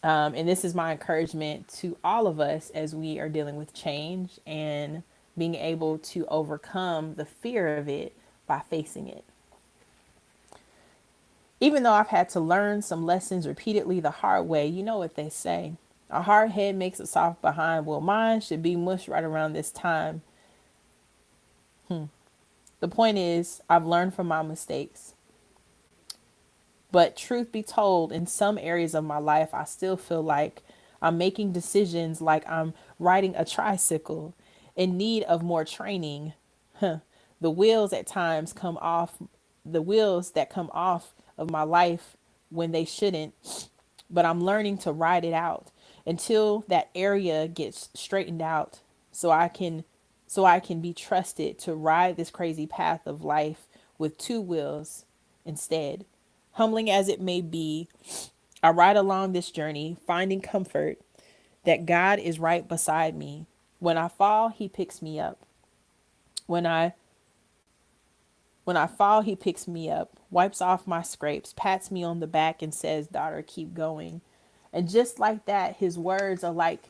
And this is my encouragement to all of us as we are dealing with change and being able to overcome the fear of it by facing it. Even though I've had to learn some lessons repeatedly the hard way, you know what they say. A hard head makes a soft behind. Well, mine should be mushed right around this time. The point is, I've learned from my mistakes. But truth be told, in some areas of my life, I still feel like I'm making decisions like I'm riding a tricycle in need of more training. The wheels at times come off, the wheels that come off of my life when they shouldn't, but I'm learning to ride it out until that area gets straightened out so I can be trusted to ride this crazy path of life with two wheels instead. Humbling as it may be, I ride along this journey, finding comfort that God is right beside me. When I fall, he picks me up. When I fall, he picks me up, wipes off my scrapes, pats me on the back and says, "Daughter, keep going." And just like that, his words are like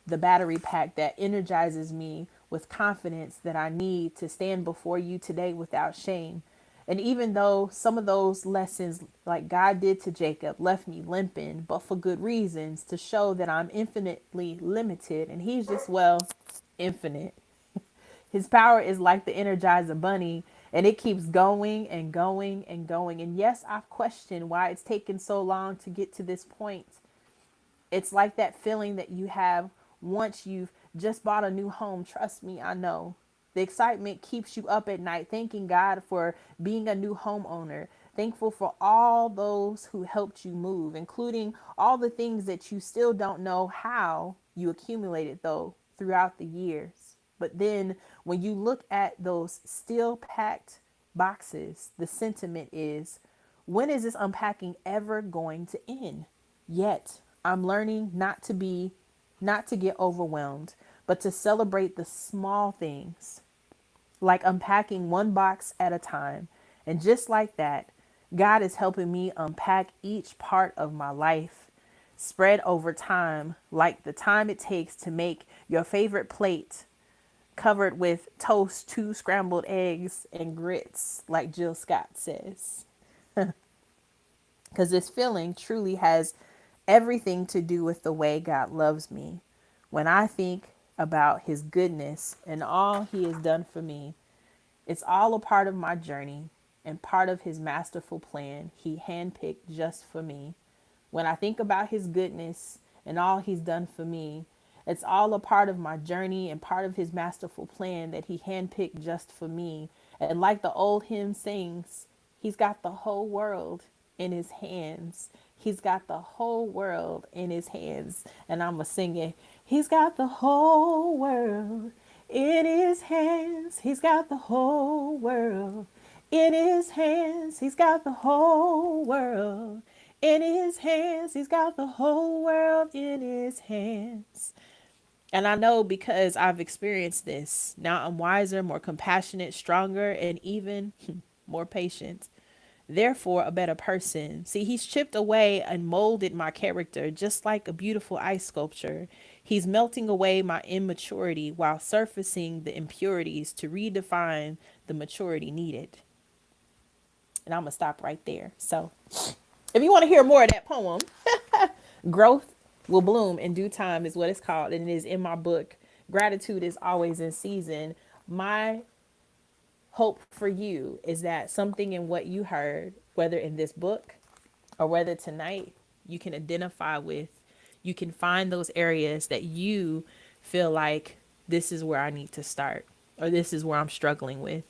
the battery pack that energizes me with confidence that I need to stand before you today without shame. And even though some of those lessons, like God did to Jacob, left me limping, but for good reasons, to show that I'm infinitely limited and he's just, well, infinite. His power is like the Energizer Bunny, and it keeps going and going and going. And yes, I've questioned why it's taken so long to get to this point. It's like that feeling that you have once you've just bought a new home. Trust me, I know. The excitement keeps you up at night, thanking God for being a new homeowner. Thankful for all those who helped you move, including all the things that you still don't know how you accumulated, though, throughout the years. But then when you look at those still packed boxes, the sentiment is, when is this unpacking ever going to end? Yet I'm learning not to get overwhelmed, but to celebrate the small things, like unpacking one box at a time. And just like that, God is helping me unpack each part of my life, spread over time, like the time it takes to make your favorite plate covered with toast, 2 scrambled eggs, and grits, like Jill Scott says. Because this feeling truly has everything to do with the way God loves me. When I think about his goodness and all he has done for me, it's all a part of my journey and part of his masterful plan he handpicked just for me. When I think about his goodness and all he's done for me, it's all a part of my journey and part of his masterful plan that he handpicked just for me. And like the old hymn sings, he's got the whole world in his hands. He's got the whole world in his hands. And I'm a singing, he's got the whole world in his hands. He's got the whole world in his hands. He's got the whole world in his hands. He's got the whole world in his hands. And I know because I've experienced this. Now I'm wiser, more compassionate, stronger, and even more patient. Therefore, a better person. See, he's chipped away and molded my character just like a beautiful ice sculpture. He's melting away my immaturity while surfacing the impurities to redefine the maturity needed. And I'm going to stop right there. So, if you want to hear more of that poem, Growth Will Bloom in Due Time is what it's called. And it is in my book, Gratitude is Always in Season. My hope for you is that something in what you heard, whether in this book or whether tonight, you can identify with, you can find those areas that you feel like this is where I need to start or this is where I'm struggling with.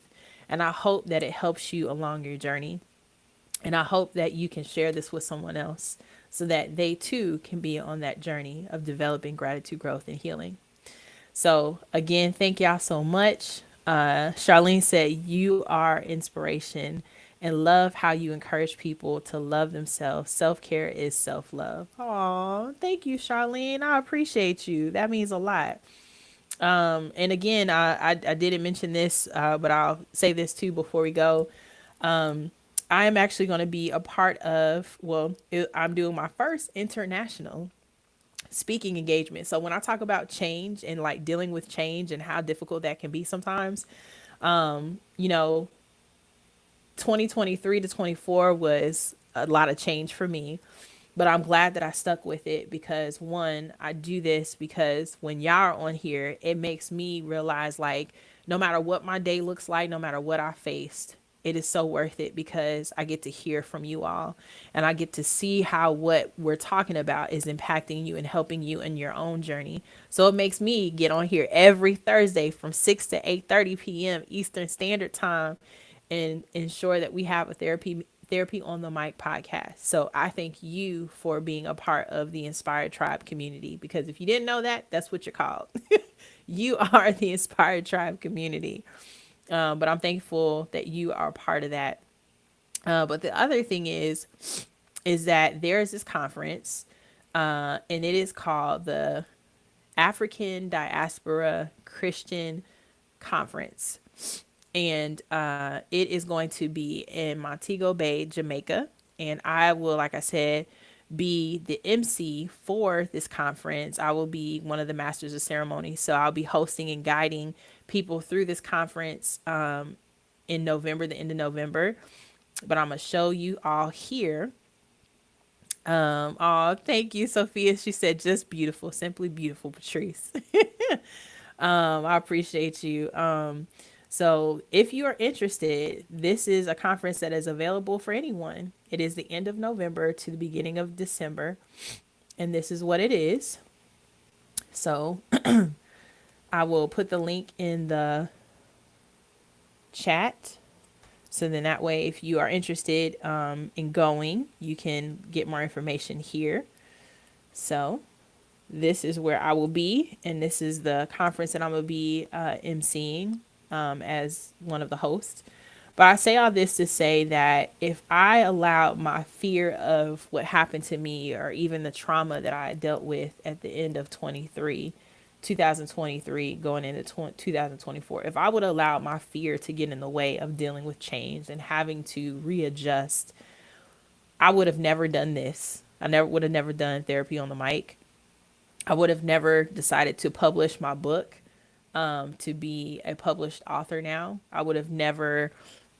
And I hope that it helps you along your journey. And I hope that you can share this with someone else so that they too can be on that journey of developing gratitude, growth, and healing. So again, thank y'all so much. Charlene said, you are inspiration and love how you encourage people to love themselves. Self-care is self-love. Oh, thank you, Charlene. I appreciate you. That means a lot. And again, I didn't mention this, but I'll say this too before we go. I am actually going to be a part of, I'm doing my first international speaking engagement. So when I talk about change and like dealing with change and how difficult that can be sometimes, you know, 2023 to 24 was a lot of change for me, but I'm glad that I stuck with it because one, I do this because when y'all are on here, it makes me realize like no matter what my day looks like, no matter what I faced, it is so worth it because I get to hear from you all and I get to see how what we're talking about is impacting you and helping you in your own journey. So it makes me get on here every Thursday from 6 to 8:30 p.m. Eastern Standard Time and ensure that we have a therapy on the mic podcast. So I thank you for being a part of the Inspired Tribe community because if you didn't know that, that's what you're called. You are the Inspired Tribe community. But I'm thankful that you are part of that. But the other thing is that there is this conference, and it is called the African Diaspora Christian Conference. And it is going to be in Montego Bay, Jamaica. And I will, like I said, be the MC for this conference. I will be one of the masters of ceremony. So I'll be hosting and guiding people through this conference in November, the end of November. But I'm going to show you all here. Oh, thank you, Sophia. She said, just beautiful, simply beautiful, Patrice. I appreciate you. So if you are interested, this is a conference that is available for anyone. It is the end of November to the beginning of December. And this is what it is. So I will put the link in the chat. So then that way, if you are interested in going, you can get more information here. So this is where I will be. And this is the conference that I'm going to be emceeing as one of the hosts. But I say all this to say that if I allowed my fear of what happened to me or even the trauma that I dealt with at the end of 2023, going into 2024, if I would allow my fear to get in the way of dealing with change and having to readjust, I would have never done this. I would have never done therapy on the mic. I would have never decided to publish my book. To be a published author now. I would have never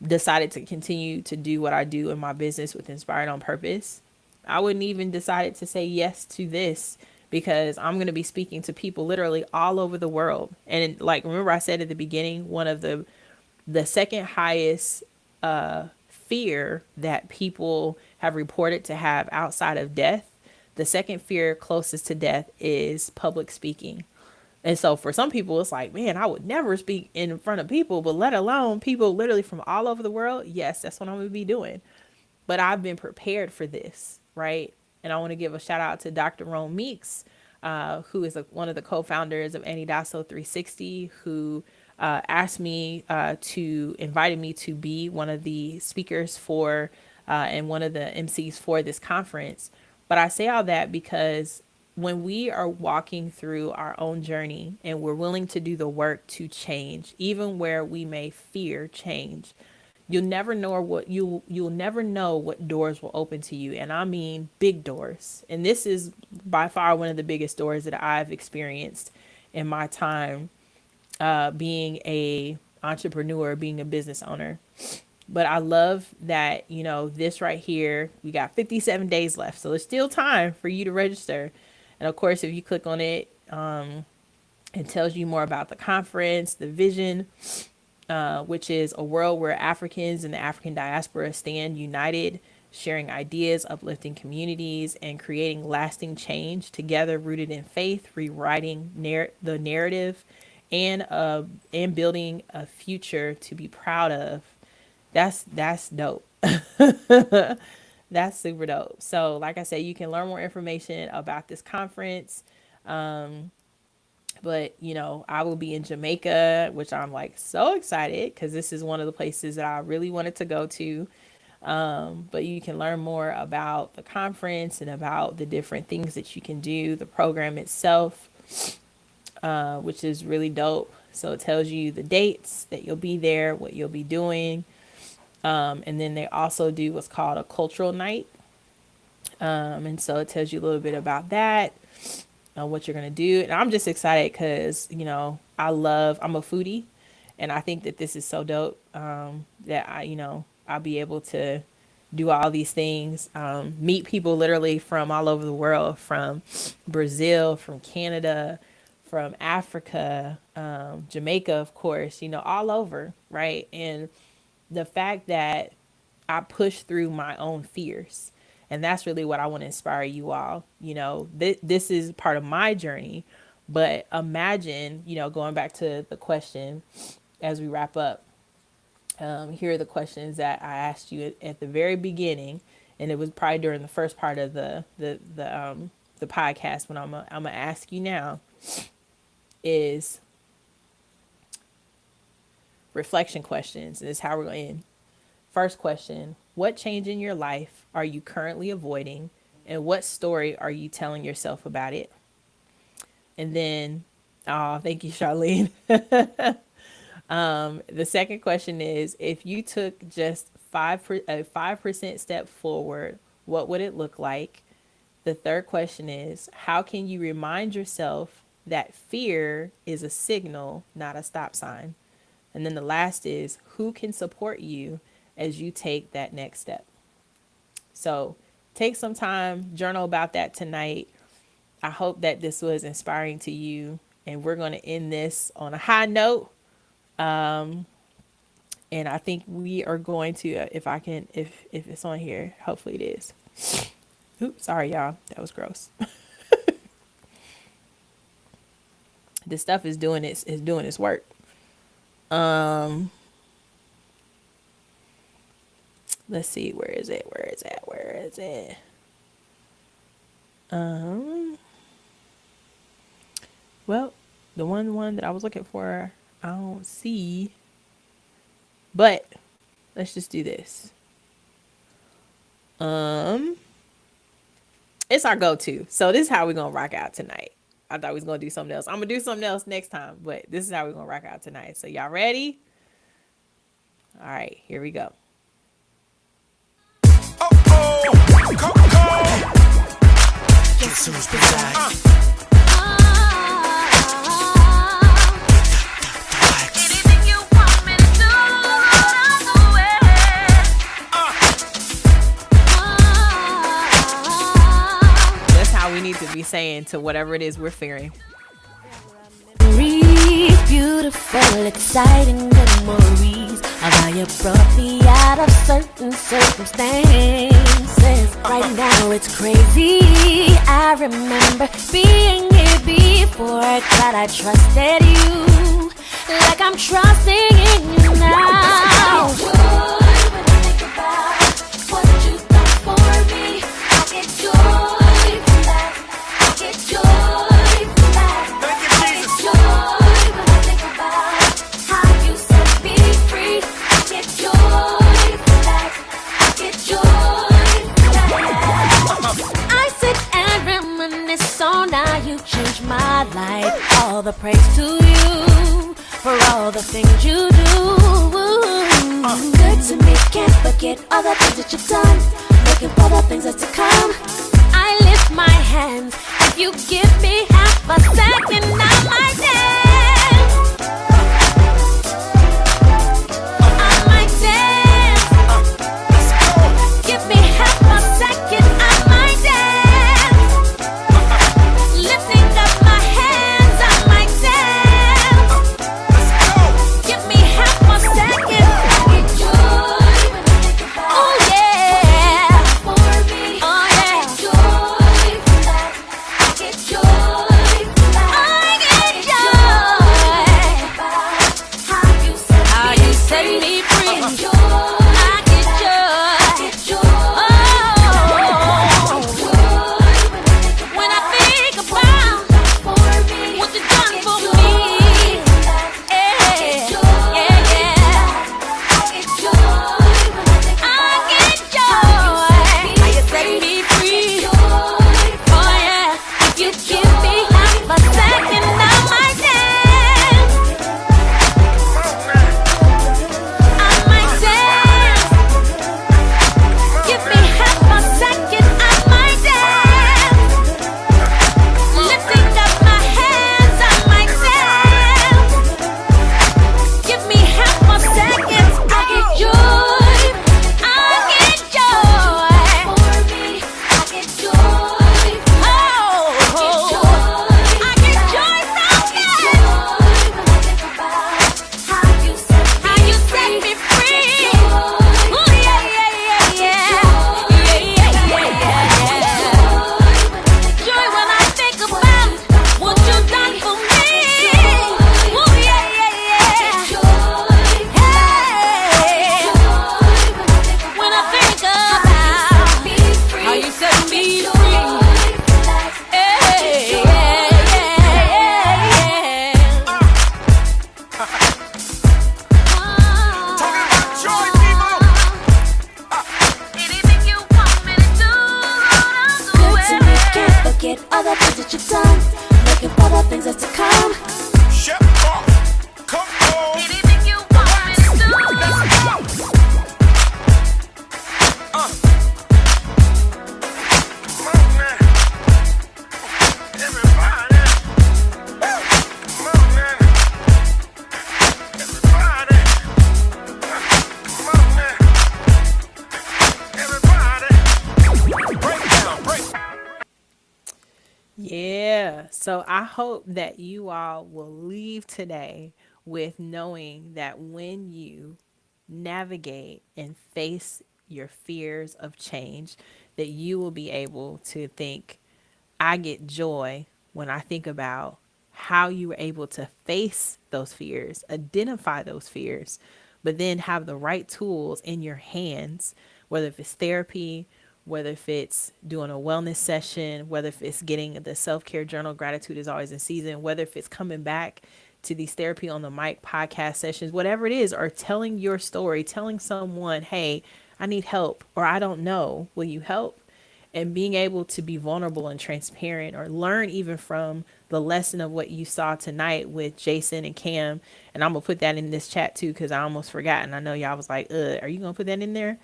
decided to continue to do what I do in my business with Inspired on Purpose. I wouldn't even decided to say yes to this because I'm going to be speaking to people literally all over the world. And like, remember I said at the beginning, one of the second highest fear that people have reported to have outside of death, the second fear closest to death is public speaking. And so for some people, it's like, man, I would never speak in front of people, but let alone people literally from all over the world. Yes, that's what I'm going to be doing. But I've been prepared for this, right? And I want to give a shout out to Dr. Rome Meeks, who is one of the co-founders of Antidoso 360, who asked me invited me to be one of the speakers for and one of the MCs for this conference. But I say all that because when we are walking through our own journey and we're willing to do the work to change, even where we may fear change, you'll never know you'll never know what doors will open to you. And I mean big doors. And this is by far one of the biggest doors that I've experienced in my time being a entrepreneur, being a business owner. But I love that, this right here, we got 57 days left. So there's still time for you to register. And of course, if you click on it, it tells you more about the conference, the vision, which is a world where Africans and the African diaspora stand united, sharing ideas, uplifting communities, and creating lasting change together, rooted in faith, rewriting the narrative, and building a future to be proud of. That's dope. That's super dope. So like I said, you can learn more information about this conference. But I will be in Jamaica, which I'm like so excited because this is one of the places that I really wanted to go to. But you can learn more about the conference and about the different things that you can do, the program itself, which is really dope. So it tells you the dates that you'll be there, what you'll be doing. And then they also do what's called a cultural night. And so it tells you a little bit about that, what you're going to do. And I'm just excited because, I'm a foodie, and I think that this is so dope, that I'll be able to do all these things, meet people literally from all over the world, from Brazil, from Canada, from Africa, Jamaica, of course, all over. Right. And the fact that I push through my own fears, and that's really what I want to inspire you all. This is part of my journey, but imagine, going back to the question as we wrap up, here are the questions that I asked you at the very beginning. And it was probably during the first part of the podcast, when I'm gonna ask you now is reflection questions. And this is how we're going to end. First question: what change in your life are you currently avoiding, and what story are you telling yourself about it? And then, thank you, Charlene. The second question is, if you took just a 5% step forward, what would it look like? The third question is, how can you remind yourself that fear is a signal, not a stop sign? And then the last is, who can support you as you take that next step? So take some time, journal about that tonight. I hope that this was inspiring to you, and we're going to end this on a high note. And I think we are going to, if it's on here, hopefully it is. Oops, sorry, y'all. That was gross. This stuff is doing its work. Let's see, where is it? Well, the one that I was looking for, I don't see, but let's just do this. It's our go-to. So this is how we're going to rock out tonight. I thought we was going to do something else. I'm going to do something else next time, but this is how we're going to rock out tonight. So y'all ready? All right, here we go. Guess who's back? Anything you want me to do, I'll do it. we need to be saying to whatever it is we're fearing. Beautiful, exciting memories of how you brought me out of certain circumstances. Right now it's crazy. I remember being here before. God, I trusted you like I'm trusting in you now. Joy when I think about what you done for me. I get joy from that. I get joy from that. Thank you, Jesus. Joy when I think about how you set me free. I get joy from that. I get joy from that. I sit and reminisce, so now you changed my life. All the praise to you for all the things you do. Good to me, can't forget all the things that you've done. Looking for the things that's to come. I lift my hands. If you give me half a second, I might dance. I might dance. Give me half a second, I might dance. Lifting up my hands, I might dance. Give me half a second. I get joy when I think about. Oh yeah. For me. Oh yeah. I get joy from that. I get joy from that. I get joy. How you set me free. I get joy. Oh. When I think about what you done for me. Yeah, yeah. I get joy. How you set me free. Oh yeah. If you give me half a second, I might dance. I might dance. Give me half a second, I might dance. Lifting up my hands, I might dance. Give me half a second, I get joy. I get joy. For me, I get joy. Oh, I get joy from you. How you set me free. Ooh, yeah, yeah, yeah, yeah. Joy when I think about what you done for me. Ooh, yeah, yeah, yeah. Hey, when I think about how you set me free. Hey, yeah, yeah, Talking about joy, people. Anything you want me to do, I'll do it. Good to me, can't forget all the things that you've done. Looking for the things that's to come. Shut off. Come on. Anything you want me to do. Let's go. Come on, man. Everybody. Come on, man. Everybody. Come on, man. Everybody. Break down, break. Yeah. So I hope that you all will leave today with knowing that when you navigate and face your fears of change, that you will be able to think, I get joy when I think about how you were able to face those fears, identify those fears, but then have the right tools in your hands, whether if it's therapy, whether if it's doing a wellness session, whether if it's getting the self-care journal, gratitude is always in season, whether if it's coming back to these therapy on the mic podcast sessions, whatever it is, or telling your story, telling someone, hey, I need help, or I don't know, will you help? And being able to be vulnerable and transparent, or learn even from the lesson of what you saw tonight with Jason and Cam. And I'm gonna put that in this chat too, because I almost forgot, and I know y'all was like, are you gonna put that in there?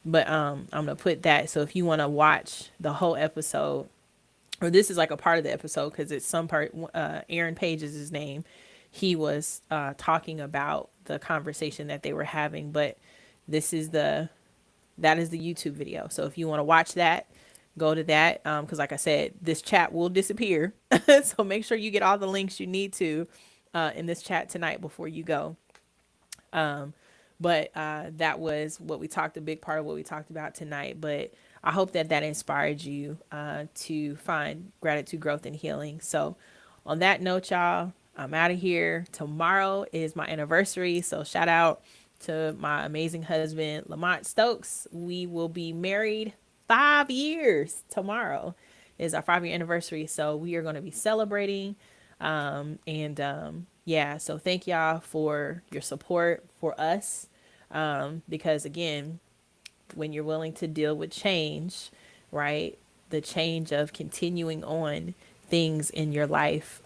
But I'm gonna put that, so if you want to watch the whole episode, or this is like a part of the episode, because it's some part, Aaron Page is his name, he was talking about the conversation that they were having. But that is the YouTube video, so if you want to watch that, go to that. Because like I said, this chat will disappear. So make sure you get all the links you need to in this chat tonight before you go. But that was what we talked, a big part of what we talked about tonight. But I hope that that inspired you to find gratitude, growth, and healing. So on that note, y'all, I'm out of here. Tomorrow is my anniversary. So shout out to my amazing husband, Lamont Stokes. We will be married 5 years. Tomorrow is our 5 year anniversary. So we are going to be celebrating. Yeah, so thank y'all for your support for us. Because again, when you're willing to deal with change, right? The change of continuing on things in your life,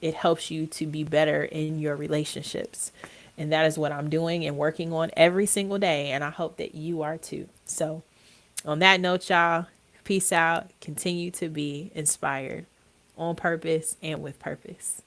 it helps you to be better in your relationships. And that is what I'm doing and working on every single day. And I hope that you are too. So, on that note, y'all, peace out. Continue to be inspired on purpose and with purpose.